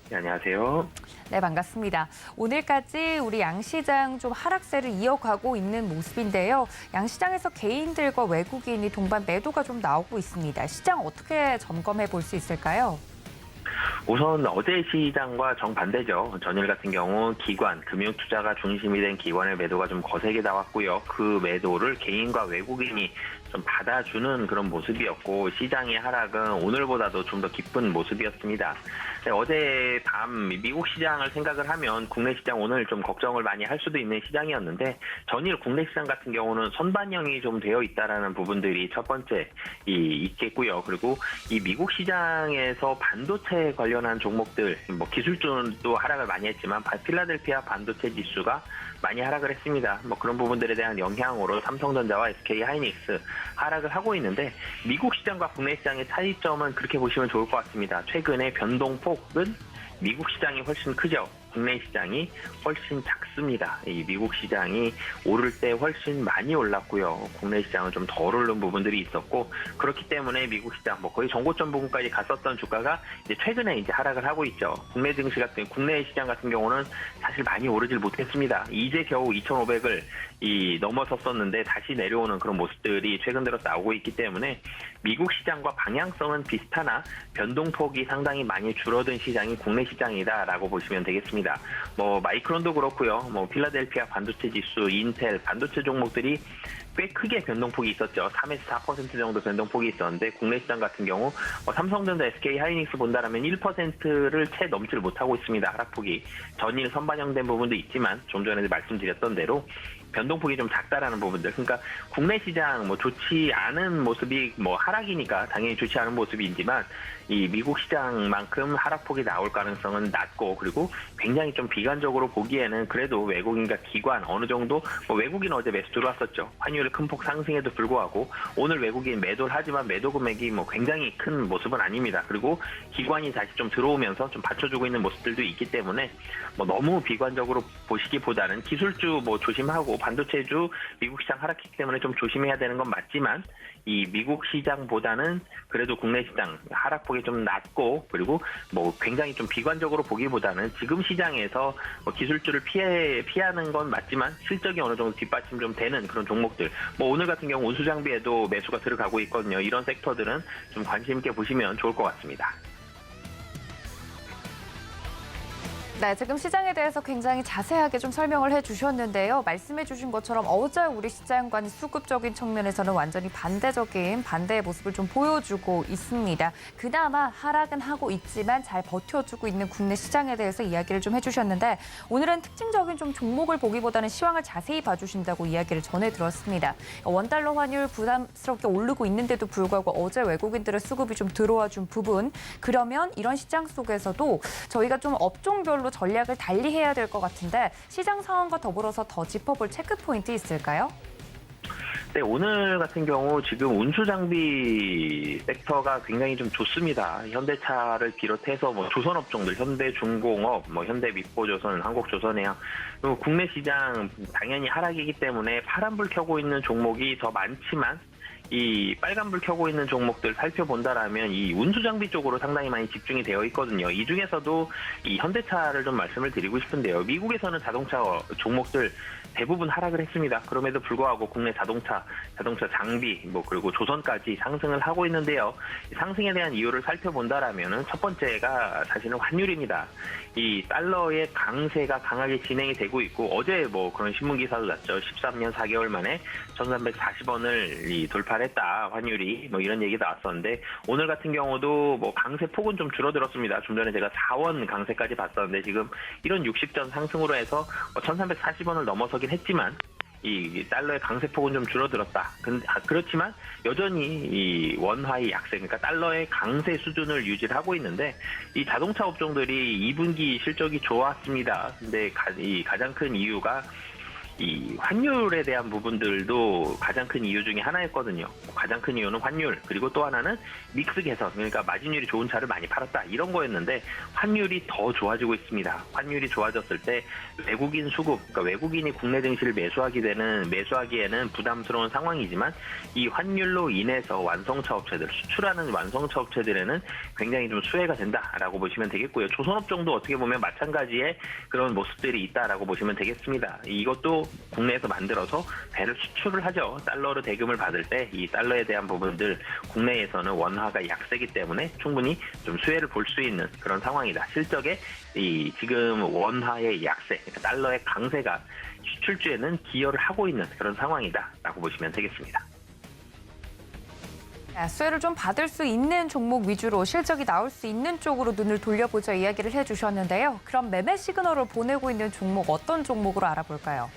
네, 안녕하세요. 네, 반갑습니다. 오늘까지 우리 양시장 좀 하락세를 이어가고 있는 모습인데요. 양시장에서 개인들과 외국인이 동반 매도가 좀 나오고 있습니다. 시장 어떻게 점검해 볼 수 있을까요? 우선 어제 시장과 정반대죠. 전일 같은 경우 기관, 금융투자가 중심이 된 기관의 매도가 좀 거세게 나왔고요. 그 매도를 개인과 외국인이 좀 받아주는 그런 모습이었고, 시장의 하락은 오늘보다도 좀 더 깊은 모습이었습니다. 어제 밤 미국 시장을 생각을 하면 국내 시장 오늘 좀 걱정을 많이 할 수도 있는 시장이었는데, 전일 국내 시장 같은 경우는 선반영이 좀 되어 있다라는 부분들이 첫 번째 있겠고요. 그리고 이 미국 시장에서 반도체 관련한 종목들, 기술주도 하락을 많이 했지만 필라델피아 반도체 지수가 많이 하락을 했습니다. 그런 부분들에 대한 영향으로 삼성전자와 SK하이닉스 하락을 하고 있는데, 미국 시장과 국내 시장의 차이점은 그렇게 보시면 좋을 것 같습니다. 최근에 변동폭은 미국 시장이 훨씬 크죠. 국내 시장이 훨씬 작습니다. 이 미국 시장이 오를 때 훨씬 많이 올랐고요. 국내 시장은 좀 덜 오른 부분들이 있었고, 그렇기 때문에 미국 시장 거의 전고점 부분까지 갔었던 주가가 이제 최근에 이제 하락을 하고 있죠. 국내 시장 같은 경우는 사실 많이 오르질 못했습니다. 이제 겨우 2,500을 넘어섰었는데 다시 내려오는 그런 모습들이 최근 들어 나오고 있기 때문에 미국 시장과 방향성은 비슷하나 변동폭이 상당히 많이 줄어든 시장이 국내 시장이다라고 보시면 되겠습니다. 마이크론도 그렇고요. 필라델피아 반도체 지수, 인텔 반도체 종목들이 꽤 크게 변동폭이 있었죠. 3에서 4% 정도 변동폭이 있었는데, 국내 시장 같은 경우 삼성전자, SK하이닉스 본다라면 1%를 채 넘지를 못하고 있습니다. 하락폭이 전일 선반영된 부분도 있지만 좀 전에 말씀드렸던 대로 변동폭이 좀 작다라는 부분들. 그러니까 국내 시장 좋지 않은 모습이 하락이니까 당연히 좋지 않은 모습이지만, 이 미국 시장만큼 하락폭이 나올 가능성은 낮고, 그리고 굉장히 좀 비관적으로 보기에는 그래도 외국인과 기관 어느 정도, 외국인 어제 매수 들어왔었죠. 환율 큰 폭 상승에도 불구하고 오늘 외국인 매도를 하지만 매도 금액이 굉장히 큰 모습은 아닙니다. 그리고 기관이 다시 좀 들어오면서 좀 받쳐주고 있는 모습들도 있기 때문에 너무 비관적으로 보시기보다는 기술주 조심하고 반도체주 미국 시장 하락했기 때문에 좀 조심해야 되는 건 맞지만 이 미국 시장보다는 그래도 국내 시장 하락폭이 좀 낮고 그리고 뭐 굉장히 좀 비관적으로 보기보다는 지금 시장에서 뭐 기술주를 피하는 건 맞지만 실적이 어느 정도 뒷받침 좀 되는 그런 종목들 뭐 오늘 같은 경우 운수장비에도 매수가 들어가고 있거든요. 이런 섹터들은 좀 관심 있게 보시면 좋을 것 같습니다. 네, 지금 시장에 대해서 굉장히 자세하게 좀 설명을 해주셨는데요. 말씀해주신 것처럼 어제 우리 시장과는 수급적인 측면에서는 완전히 반대의 모습을 좀 보여주고 있습니다. 그나마 하락은 하고 있지만 잘 버텨주고 있는 국내 시장에 대해서 이야기를 좀 해주셨는데 오늘은 특징적인 좀 종목을 보기보다는 시황을 자세히 봐주신다고 이야기를 전해들었습니다. 원달러 환율 부담스럽게 오르고 있는데도 불구하고 어제 외국인들의 수급이 좀 들어와 준 부분 그러면 이런 시장 속에서도 저희가 좀 업종별로 전략을 달리해야 될 것 같은데 시장 상황과 더불어서 더 짚어볼 체크 포인트 있을까요? 네, 오늘 같은 경우 지금 운수장비 섹터가 굉장히 좀 좋습니다. 현대차를 비롯해서 뭐 조선업종들, 현대중공업, 뭐 현대미포조선, 한국조선해양 그리고 국내 시장 당연히 하락이기 때문에 파란불 켜고 있는 종목이 더 많지만 이 빨간불 켜고 있는 종목들 살펴본다라면 이 운수장비 쪽으로 상당히 많이 집중이 되어 있거든요. 이 중에서도 이 현대차를 좀 말씀을 드리고 싶은데요. 미국에서는 자동차 종목들 대부분 하락을 했습니다. 그럼에도 불구하고 국내 자동차 장비, 뭐 그리고 조선까지 상승을 하고 있는데요. 상승에 대한 이유를 살펴본다라면은 첫 번째가 사실은 환율입니다. 이 달러의 강세가 강하게 진행이 되고 있고 어제 뭐 그런 신문 기사도 났죠. 13년 4개월 만에 1,340원을 돌파를 했다. 환율이 뭐 이런 얘기도 나왔었는데 오늘 같은 경우도 뭐 강세 폭은 좀 줄어들었습니다. 좀 전에 제가 4원 강세까지 봤었는데 지금 이런 60전 상승으로 해서 1,340원을 넘어서긴 했지만 이 달러의 강세폭은 좀 줄어들었다. 그렇지만 여전히 이 원화의 약세, 그러니까 달러의 강세 수준을 유지를 하고 있는데 이 자동차 업종들이 2분기 실적이 좋았습니다. 근데 가장 큰 이유가 이 환율에 대한 부분들도 가장 큰 이유 중에 하나였거든요. 가장 큰 이유는 환율, 그리고 또 하나는 믹스 개선, 그러니까 마진율이 좋은 차를 많이 팔았다 이런 거였는데 환율이 더 좋아지고 있습니다. 환율이 좋아졌을 때 외국인 수급, 그러니까 외국인이 국내 증시를 매수하기에는 부담스러운 상황이지만 이 환율로 인해서 완성차 업체들, 수출하는 완성차 업체들에는 굉장히 좀 수혜가 된다라고 보시면 되겠고요. 조선업종도 어떻게 보면 마찬가지의 그런 모습들이 있다라고 보시면 되겠습니다. 이것도 국내에서 만들어서 배를 수출을 하죠. 달러로 대금을 받을 때 이 달러에 대한 부분들 국내에서는 원화가 약세기 때문에 충분히 좀 수혜를 볼 수 있는 그런 상황이다. 실적에 이 지금 원화의 약세, 그러니까 달러의 강세가 수출주에는 기여를 하고 있는 그런 상황이다라고 보시면 되겠습니다. 수혜를 좀 받을 수 있는 종목 위주로 실적이 나올 수 있는 쪽으로 눈을 돌려보자 이야기를 해주셨는데요. 그럼 매매 시그널을 보내고 있는 종목 어떤 종목으로 알아볼까요?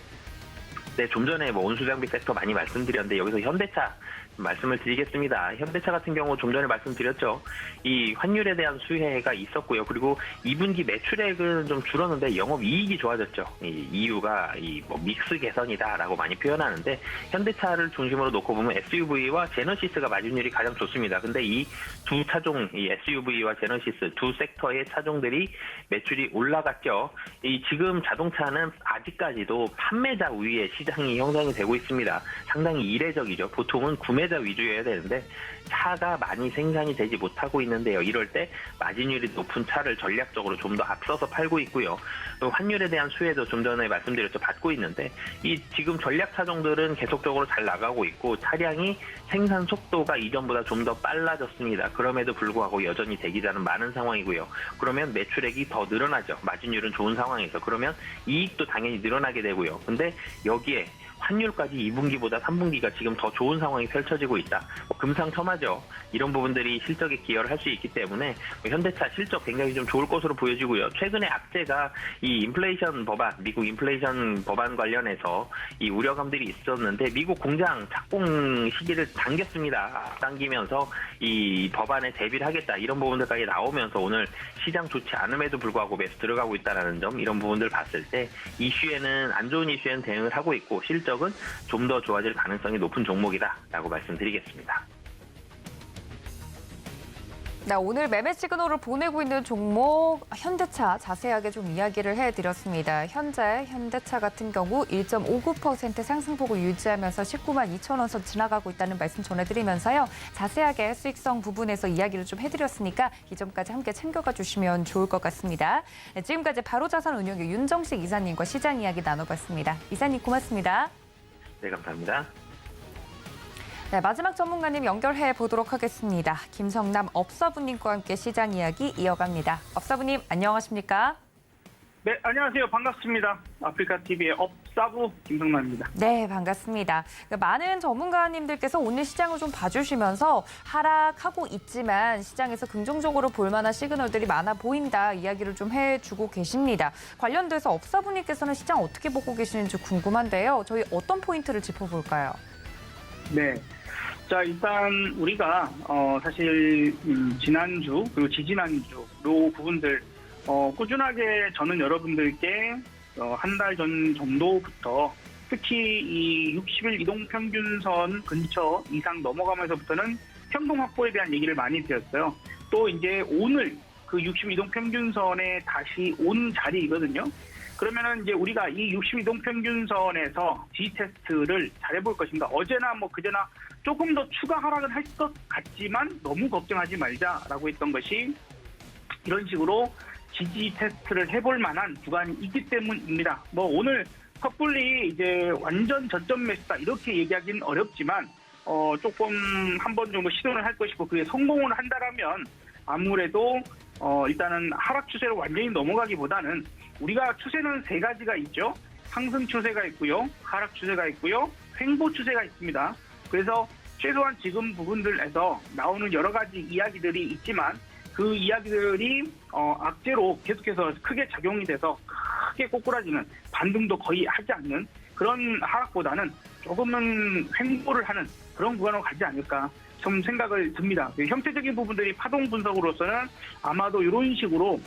네, 좀 전에 뭐 운수장비 섹터 많이 말씀드렸는데 여기서 현대차 말씀을 드리겠습니다. 현대차 같은 경우 좀 전에 말씀드렸죠. 이 환율에 대한 수혜가 있었고요. 그리고 2분기 매출액은 좀 줄었는데 영업이익이 좋아졌죠. 이 이유가 이 뭐 믹스 개선이다라고 많이 표현하는데 현대차를 중심으로 놓고 보면 SUV와 제너시스가 마진율이 가장 좋습니다. 근데 이 두 차종, 이 SUV와 제너시스 두 섹터의 차종들이 매출이 올라갔죠. 이 지금 자동차는 아직까지도 판매자 우위의 시장이 형성이 되고 있습니다. 상당히 이례적이죠. 보통은 구매자 위주여야 되는데 차가 많이 생산이 되지 못하고 있는데요. 이럴 때 마진율이 높은 차를 전략적으로 좀 더 앞서서 팔고 있고요. 또 환율에 대한 수혜도 좀 전에 말씀드렸죠. 받고 있는데 이 지금 전략 차종들은 계속적으로 잘 나가고 있고 차량이 생산 속도가 이전보다 좀 더 빨라졌습니다. 그럼에도 불구하고 여전히 대기자는 많은 상황이고요. 그러면 매출액이 더 늘어나죠. 마진율은 좋은 상황에서. 그러면 이익도 당연히 늘어나게 되고요. 근데 여기에 환율까지 2분기보다 3분기가 지금 더 좋은 상황이 펼쳐지고 있다. 금상첨화죠. 이런 부분들이 실적에 기여를 할 수 있기 때문에 현대차 실적 굉장히 좀 좋을 것으로 보여지고요. 최근에 악재가 이 인플레이션 법안, 미국 인플레이션 법안 관련해서 이 우려감들이 있었는데 미국 공장 착공 시기를 당겼습니다. 당기면서 이 법안에 대비를 하겠다. 이런 부분들까지 나오면서 오늘 시장 좋지 않음에도 불구하고 매수 들어가고 있다는 점, 이런 부분들 봤을 때 이슈에는 안 좋은 이슈에는 대응을 하고 있고 실적은 좀 더 좋아질 가능성이 높은 종목이다라고 말씀드리겠습니다. 네, 오늘 매매 시그널을 보내고 있는 종목 현대차 자세하게 좀 이야기를 해드렸습니다. 현재 현대차 같은 경우 1.59% 상승폭을 유지하면서 19만 2천 원 선 지나가고 있다는 말씀 전해드리면서요. 자세하게 수익성 부분에서 이야기를 좀 해드렸으니까 이 점까지 함께 챙겨가 주시면 좋을 것 같습니다. 네, 지금까지 바로자산운용의 윤정식 이사님과 시장 이야기 나눠봤습니다. 이사님 고맙습니다. 네, 감사합니다. 네, 마지막 전문가님 연결해 보도록 하겠습니다. 김성남 업사부님과 함께 시장 이야기 이어갑니다. 업사부님 안녕하십니까? 네, 안녕하세요. 반갑습니다. 아프리카TV의 업사부 김성남입니다. 네, 반갑습니다. 많은 전문가님들께서 오늘 시장을 좀 봐주시면서 하락하고 있지만 시장에서 긍정적으로 볼 만한 시그널들이 많아 보인다 이야기를 좀 해주고 계십니다. 관련돼서 업사부님께서는 시장 어떻게 보고 계시는지 궁금한데요. 저희 어떤 포인트를 짚어볼까요? 네. 자, 일단 우리가 사실 지난주 그리고 지지난주 요 부분들 꾸준하게 저는 여러분들께 한 달 전 정도부터 특히 이 60일 이동평균선 근처 이상 넘어가면서부터는 평동 확보에 대한 얘기를 많이 드렸어요. 또 이제 오늘 그 60일 이동평균선에 다시 온 자리이거든요. 그러면은 이제 우리가 이 60일 이동평균선에서 G테스트를 잘해볼 것인가. 어제나 뭐 그제나 조금 더 추가 하락은 할 것 같지만 너무 걱정하지 말자라고 했던 것이 이런 식으로 지지 테스트를 해볼 만한 구간이 있기 때문입니다. 뭐 오늘 섣불리 이제 완전 저점 매수다 이렇게 얘기하기는 어렵지만 조금 한 번 정도 시도를 할 것이고 그게 성공을 한다라면 아무래도 일단은 하락 추세로 완전히 넘어가기보다는 우리가 추세는 세 가지가 있죠. 상승 추세가 있고요. 하락 추세가 있고요. 횡보 추세가 있습니다. 그래서 최소한 지금 부분들에서 나오는 여러 가지 이야기들이 있지만 그 이야기들이 악재로 계속해서 크게 작용이 돼서 크게 꼬꾸라지는 반등도 거의 하지 않는 그런 하락보다는 조금은 횡보를 하는 그런 구간으로 가지 않을까 좀 생각을 듭니다. 형태적인 부분들이 파동 분석으로서는 아마도 이런 식으로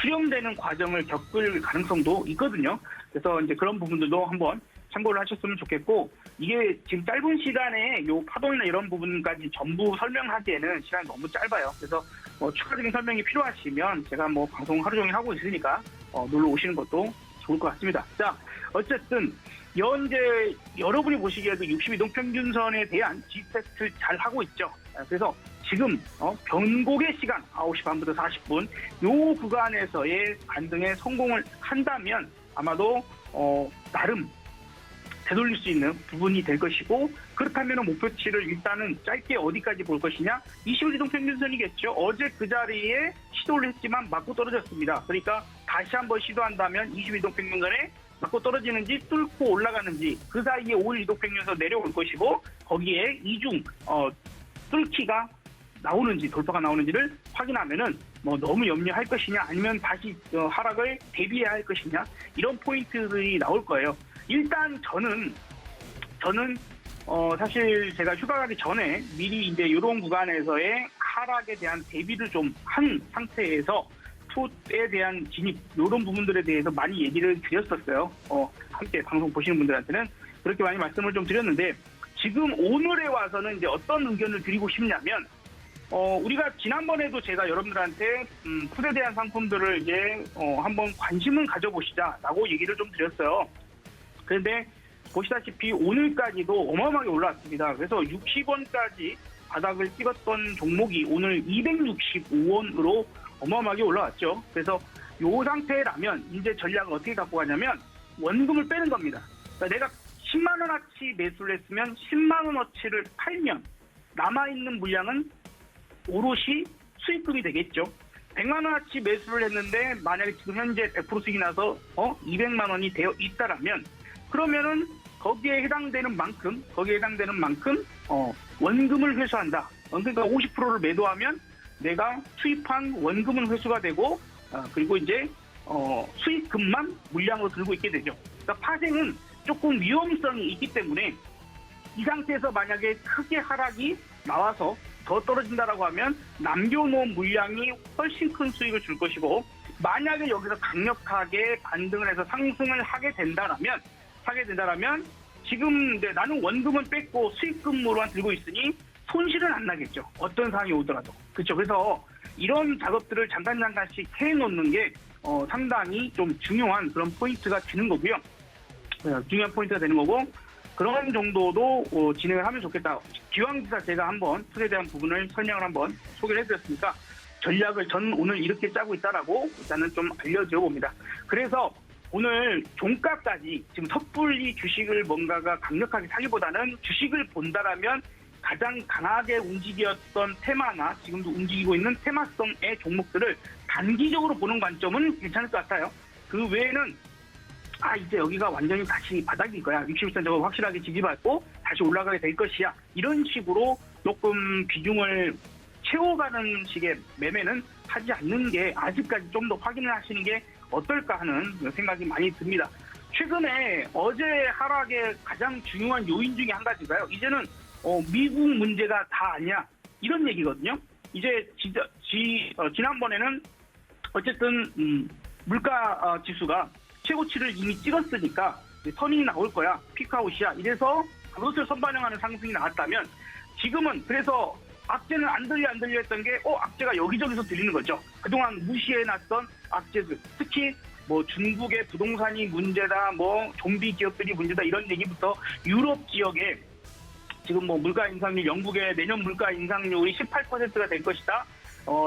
수렴되는 과정을 겪을 가능성도 있거든요. 그래서 이제 그런 부분들도 한번 참고를 하셨으면 좋겠고 이게 지금 짧은 시간에 요 파동이나 이런 부분까지 전부 설명하기에는 시간이 너무 짧아요. 그래서 추가적인 설명이 필요하시면 제가 뭐 방송 하루 종일 하고 있으니까 놀러 오시는 것도 좋을 것 같습니다. 자, 어쨌든 현재 여러분이 보시기에도 60 이동평균선에 대한 G테스트 잘 하고 있죠. 그래서 지금 변곡의 시간 9시 반부터 40분 요 구간에서의 반등에 성공을 한다면 아마도 나름 되돌릴 수 있는 부분이 될 것이고 그렇다면 목표치를 일단은 짧게 어디까지 볼 것이냐 20일 이동평균선이겠죠. 어제 그 자리에 시도를 했지만 맞고 떨어졌습니다. 그러니까 다시 한번 시도한다면 20일 이동평균선에 맞고 떨어지는지 뚫고 올라가는지 그 사이에 5일 이동평균선 내려올 것이고 거기에 이중 뚫기가 나오는지 돌파가 나오는지를 확인하면은 뭐 너무 염려할 것이냐 아니면 다시 하락을 대비해야 할 것이냐 이런 포인트들이 나올 거예요. 일단 저는 사실 제가 휴가 가기 전에 미리 이제 이런 구간에서의 하락에 대한 대비를 좀 한 상태에서 투에 대한 진입 이런 부분들에 대해서 많이 얘기를 드렸었어요. 함께 방송 보시는 분들한테는 그렇게 많이 말씀을 좀 드렸는데 지금 오늘에 와서는 이제 어떤 의견을 드리고 싶냐면 우리가 지난번에도 제가 여러분들한테 풋에 대한 상품들을 이제 한번 관심을 가져보시자라고 얘기를 좀 드렸어요. 그런데 보시다시피 오늘까지도 어마어마하게 올라왔습니다. 그래서 60원까지 바닥을 찍었던 종목이 오늘 265원으로 어마어마하게 올라왔죠. 그래서 이 상태라면 이제 전략을 어떻게 갖고 가냐면 원금을 빼는 겁니다. 그러니까 내가 10만 원어치 매수를 했으면 10만 원어치를 팔면 남아있는 물량은 오롯이 수익금이 되겠죠. 100만 원어치 매수를 했는데 만약에 지금 현재 100% 수익이 나서 200만 원이 되어 있다라면 그러면은 거기에 해당되는 만큼 원금을 회수한다. 그러니까 50%를 매도하면 내가 투입한 원금은 회수가 되고 그리고 이제 수익금만 물량으로 들고 있게 되죠. 그러니까 파생은 조금 위험성이 있기 때문에 이 상태에서 만약에 크게 하락이 나와서 더 떨어진다라고 하면 남겨놓은 물량이 훨씬 큰 수익을 줄 것이고 만약에 여기서 강력하게 반등을 해서 상승을 하게 된다라면 지금 나는 원금은 뺐고 수익금으로만 들고 있으니 손실은 안 나겠죠. 어떤 상황이 오더라도. 그렇죠. 그래서 이런 작업들을 잠깐씩 해놓는 게 상당히 좀 중요한 그런 포인트가 되는 거고요. 중요한 포인트가 되는 거고 그런 정도도 진행을 하면 좋겠다. 기왕지사 제가 한번 투자에 대한 부분을 설명을 한번 소개를 해드렸으니까 전략을 전 오늘 이렇게 짜고 있다라고 일단은 좀 알려드려 봅니다. 그래서 오늘 종가까지 지금 섣불리 주식을 뭔가가 강력하게 사기보다는 주식을 본다라면 가장 강하게 움직였던 테마나 지금도 움직이고 있는 테마성의 종목들을 단기적으로 보는 관점은 괜찮을 것 같아요. 그 외에는 이제 여기가 완전히 다시 바닥일 거야. 60% 저거 확실하게 지지받고 다시 올라가게 될 것이야. 이런 식으로 조금 비중을 채워가는 식의 매매는 하지 않는 게 아직까지 좀 더 확인을 하시는 게 어떨까 하는 생각이 많이 듭니다. 최근에 어제 하락의 가장 중요한 요인 중에 한 가지가요. 이제는 미국 문제가 다 아니야. 이런 얘기거든요. 이제 지난번에는 어쨌든 물가 지수가 최고치를 이미 찍었으니까 선이 나올 거야. 피크아웃이야. 이래서 그것을 선반영하는 상승이 나왔다면 지금은 그래서 악재는 안 들려 했던 게 악재가 여기저기서 들리는 거죠. 그동안 무시해놨던 악재들. 특히 뭐 중국의 부동산이 문제다, 뭐 좀비 기업들이 문제다 이런 얘기부터 유럽 지역에 지금 뭐 물가 인상률, 영국의 내년 물가 인상률이 18%가 될 것이다.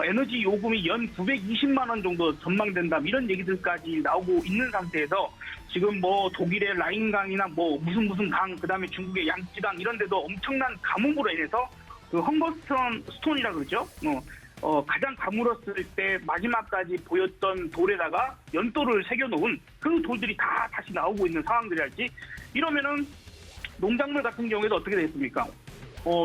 에너지 요금이 연 920만 원 정도 전망된다. 이런 얘기들까지 나오고 있는 상태에서 지금 뭐 독일의 라인강이나 뭐 무슨 강, 그다음에 중국의 양쯔강 이런 데도 엄청난 가뭄으로 인해서 그 헝거스톤이라 그러죠. 가장 가물었을 때 마지막까지 보였던 돌에다가 연돌을 새겨놓은 그 돌들이 다 다시 나오고 있는 상황들이랄지. 이러면은 농작물 같은 경우에도 어떻게 되겠습니까?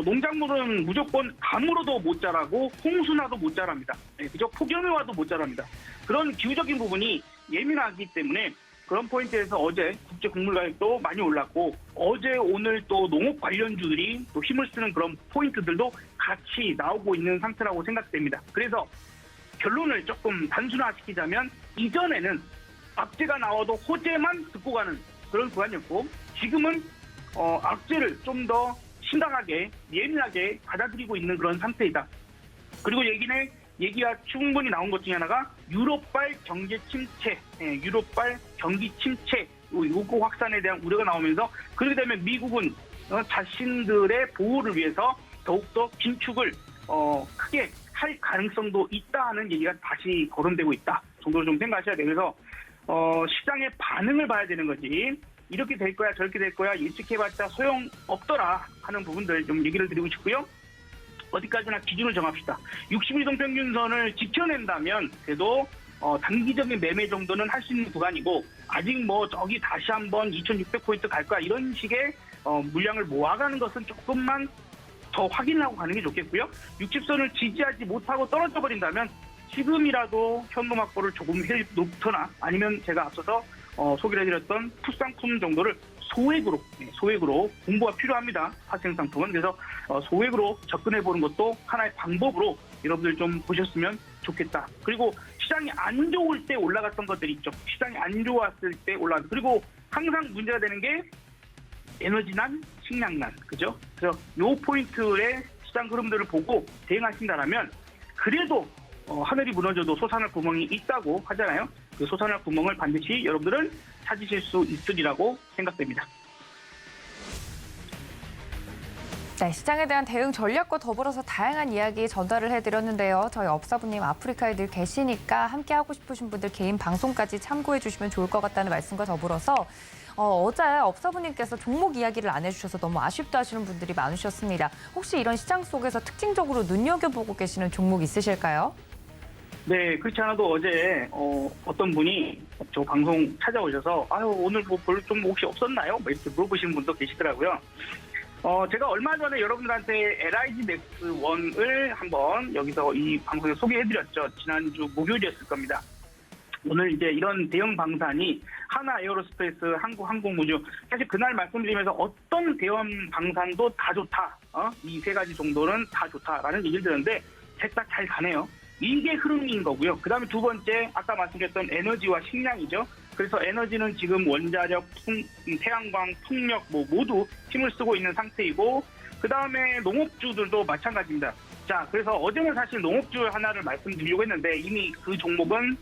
농작물은 무조건 가물어도 못 자라고 홍수나도 못 자랍니다. 그죠? 폭염이 와도 못 자랍니다. 그런 기후적인 부분이 예민하기 때문에 그런 포인트에서 어제 국제 곡물 가격도 많이 올랐고 어제 오늘 또 농업 관련주들이 또 힘을 쓰는 그런 포인트들도 같이 나오고 있는 상태라고 생각됩니다. 그래서 결론을 조금 단순화시키자면 이전에는 악재가 나와도 호재만 듣고 가는 그런 구간이었고 지금은 악재를 좀 더 심각하게 예민하게 받아들이고 있는 그런 상태이다. 그리고 얘기가 충분히 나온 것 중에 하나가 유럽발 경제 침체, 유럽발 경기 침체 요구 확산에 대한 우려가 나오면서 그렇게 되면 미국은 자신들의 보호를 위해서 더욱더 긴축을 크게 할 가능성도 있다 하는 얘기가 다시 거론되고 있다 정도로 좀 생각하셔야 돼요. 그래서 시장의 반응을 봐야 되는 거지. 이렇게 될 거야 저렇게 될 거야 예측해봤자 소용없더라 하는 부분들 좀 얘기를 드리고 싶고요. 어디까지나 기준을 정합시다. 60일동 평균선을 지켜낸다면 그래도 단기적인 매매 정도는 할 수 있는 구간이고 아직 뭐 저기 다시 한번 2600포인트 갈 거야 이런 식의 물량을 모아가는 것은 조금만 더 확인하고 가는 게 좋겠고요. 60선을 지지하지 못하고 떨어져 버린다면 지금이라도 현금 확보를 조금 해놓거나 아니면 제가 앞서서 소개를 해드렸던 풋상품 정도를 소액으로 공부가 필요합니다. 파생 상품은. 그래서 소액으로 접근해보는 것도 하나의 방법으로 여러분들 좀 보셨으면 좋겠다. 그리고 시장이 안 좋을 때 올라갔던 것들이 있죠. 시장이 안 좋았을 때 올라갔던. 그리고 항상 문제가 되는 게 에너지난, 식량난. 그죠? 그래서 요 포인트의 시장 흐름들을 보고 대응하신다면 그래도 하늘이 무너져도 솟아날 구멍이 있다고 하잖아요. 그 솟아날 구멍을 반드시 여러분들은 찾으실 수 있으리라고 생각됩니다. 네, 시장에 대한 대응 전략과 더불어서 다양한 이야기 전달을 해드렸는데요. 저희 업사부님 아프리카에 늘 계시니까 함께 하고 싶으신 분들 개인 방송까지 참고해 주시면 좋을 것 같다는 말씀과 더불어서 어제 업사부님께서 종목 이야기를 안 해주셔서 너무 아쉽다 하시는 분들이 많으셨습니다. 혹시 이런 시장 속에서 특징적으로 눈여겨보고 계시는 종목 있으실까요? 네, 그렇지 않아도 어제 어떤 분이 저 방송 찾아오셔서 오늘 뭐 별로 좀 혹시 없었나요? 뭐 이렇게 물어보시는 분도 계시더라고요. 제가 얼마 전에 여러분들한테 LIG 넥스1을 한번 여기서 이 방송에 소개해드렸죠. 지난주 목요일이었을 겁니다. 오늘 이제 이런 대형 방산이 하나 에어로스페이스, 한국항공우주 사실 그날 말씀드리면서 어떤 대형 방산도 다 좋다. 이 세 가지 정도는 다 좋다라는 얘기를 들었는데 셋 다 잘 가네요. 이게 흐름인 거고요. 그 다음에 두 번째 아까 말씀드렸던 에너지와 식량이죠. 그래서 에너지는 지금 원자력, 태양광, 풍력 모두 힘을 쓰고 있는 상태이고 그다음에 농업주들도 마찬가지입니다. 자, 그래서 어제는 사실 농업주 하나를 말씀드리려고 했는데 이미 그 종목은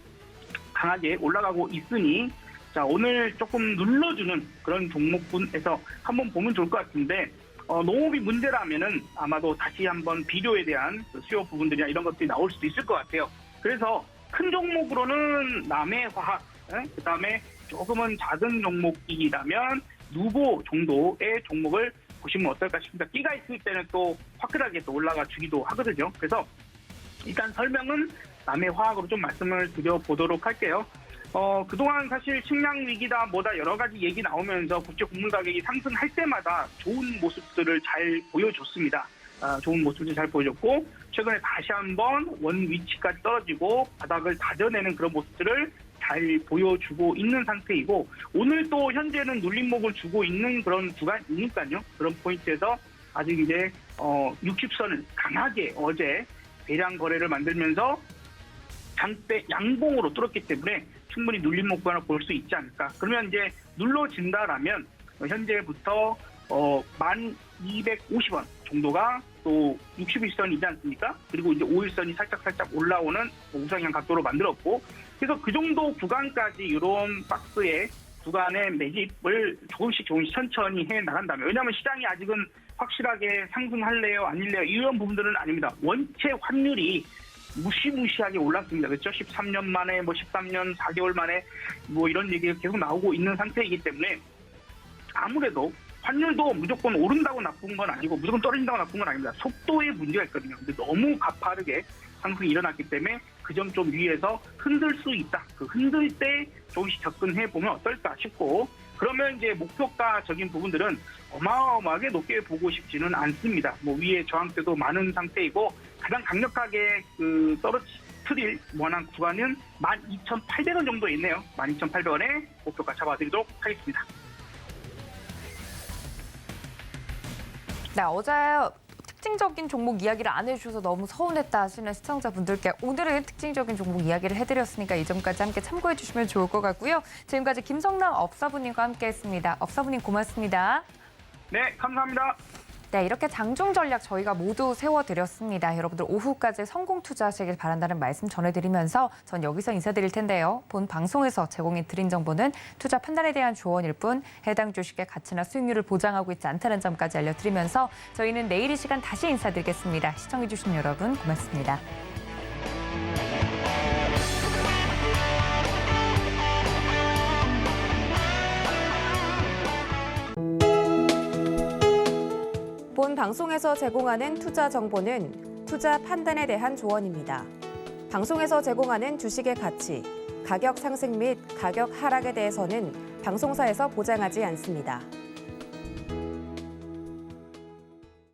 강하게 올라가고 있으니 자, 오늘 조금 눌러주는 그런 종목군에서 한번 보면 좋을 것 같은데 농업이 문제라면은 아마도 다시 한번 비료에 대한 수요 부분들이나 이런 것들이 나올 수도 있을 것 같아요. 그래서 큰 종목으로는 남해화학, 그다음에 조금은 작은 종목이라면 누보 정도의 종목을 보시면 어떨까 싶습니다. 끼가 있을 때는 또 화끈하게 또 올라가 주기도 하거든요. 그래서 일단 설명은 남해화학으로 좀 말씀을 드려보도록 할게요. 그동안 사실 식량 위기다 뭐다 여러 가지 얘기 나오면서 국제 곡물 가격이 상승할 때마다 좋은 모습들을 잘 보여줬습니다. 좋은 모습을 잘 보여줬고 최근에 다시 한번 원 위치까지 떨어지고 바닥을 다져내는 그런 모습들을 잘 보여주고 있는 상태이고 오늘 또 현재는 눌림목을 주고 있는 그런 구간이니까요. 그런 포인트에서 아직 이제 60선을 강하게 어제 대량 거래를 만들면서 장대 양봉으로 뚫었기 때문에 충분히 눌림목 구간을 볼 수 있지 않을까. 그러면 이제 눌러진다라면 현재부터 1250원 정도가 또 61선이지 않습니까? 그리고 이제 5일선이 살짝 올라오는 우상향 각도로 만들었고 그래서 그 정도 구간까지 이런 박스의 구간의 매집을 조금씩 천천히 해 나간다면 왜냐하면 시장이 아직은 확실하게 상승할래요 아닐래요 이런 부분들은 아닙니다. 원체 환율이 무시무시하게 올랐습니다. 그렇죠? 13년 만에 13년 4개월 만에 이런 얘기가 계속 나오고 있는 상태이기 때문에 아무래도 환율도 무조건 오른다고 나쁜 건 아니고 무조건 떨어진다고 나쁜 건 아닙니다. 속도에 문제가 있거든요. 근데 너무 가파르게 상승이 일어났기 때문에 그 점 좀 위에서 흔들 수 있다. 그 흔들 때 조금씩 접근해 보면 어떨까 싶고 그러면 이제 목표가적인 부분들은 어마어마하게 높게 보고 싶지는 않습니다. 위에 저항대도 많은 상태이고 가장 강력하게 떨어뜨릴 원한 구간은 12,800원 정도 있네요. 12,800원에 목표가 잡아드리도록 하겠습니다. 네, 어제 특징적인 종목 이야기를 안 해주셔서 너무 서운했다 하시는 시청자분들께 오늘은 특징적인 종목 이야기를 해드렸으니까 이 점까지 함께 참고해 주시면 좋을 것 같고요. 지금까지 김성남 업사부님과 함께했습니다. 업사부님 고맙습니다. 네, 감사합니다. 네, 이렇게 장중 전략 저희가 모두 세워드렸습니다. 여러분들 오후까지 성공 투자하시길 바란다는 말씀 전해드리면서 전 여기서 인사드릴 텐데요. 본 방송에서 제공해드린 정보는 투자 판단에 대한 조언일 뿐 해당 주식의 가치나 수익률을 보장하고 있지 않다는 점까지 알려드리면서 저희는 내일 이 시간 다시 인사드리겠습니다. 시청해주신 여러분 고맙습니다. 본 방송에서 제공하는 투자 정보는 투자 판단에 대한 조언입니다. 방송에서 제공하는 주식의 가치, 가격 상승 및 가격 하락에 대해서는 방송사에서 보장하지 않습니다.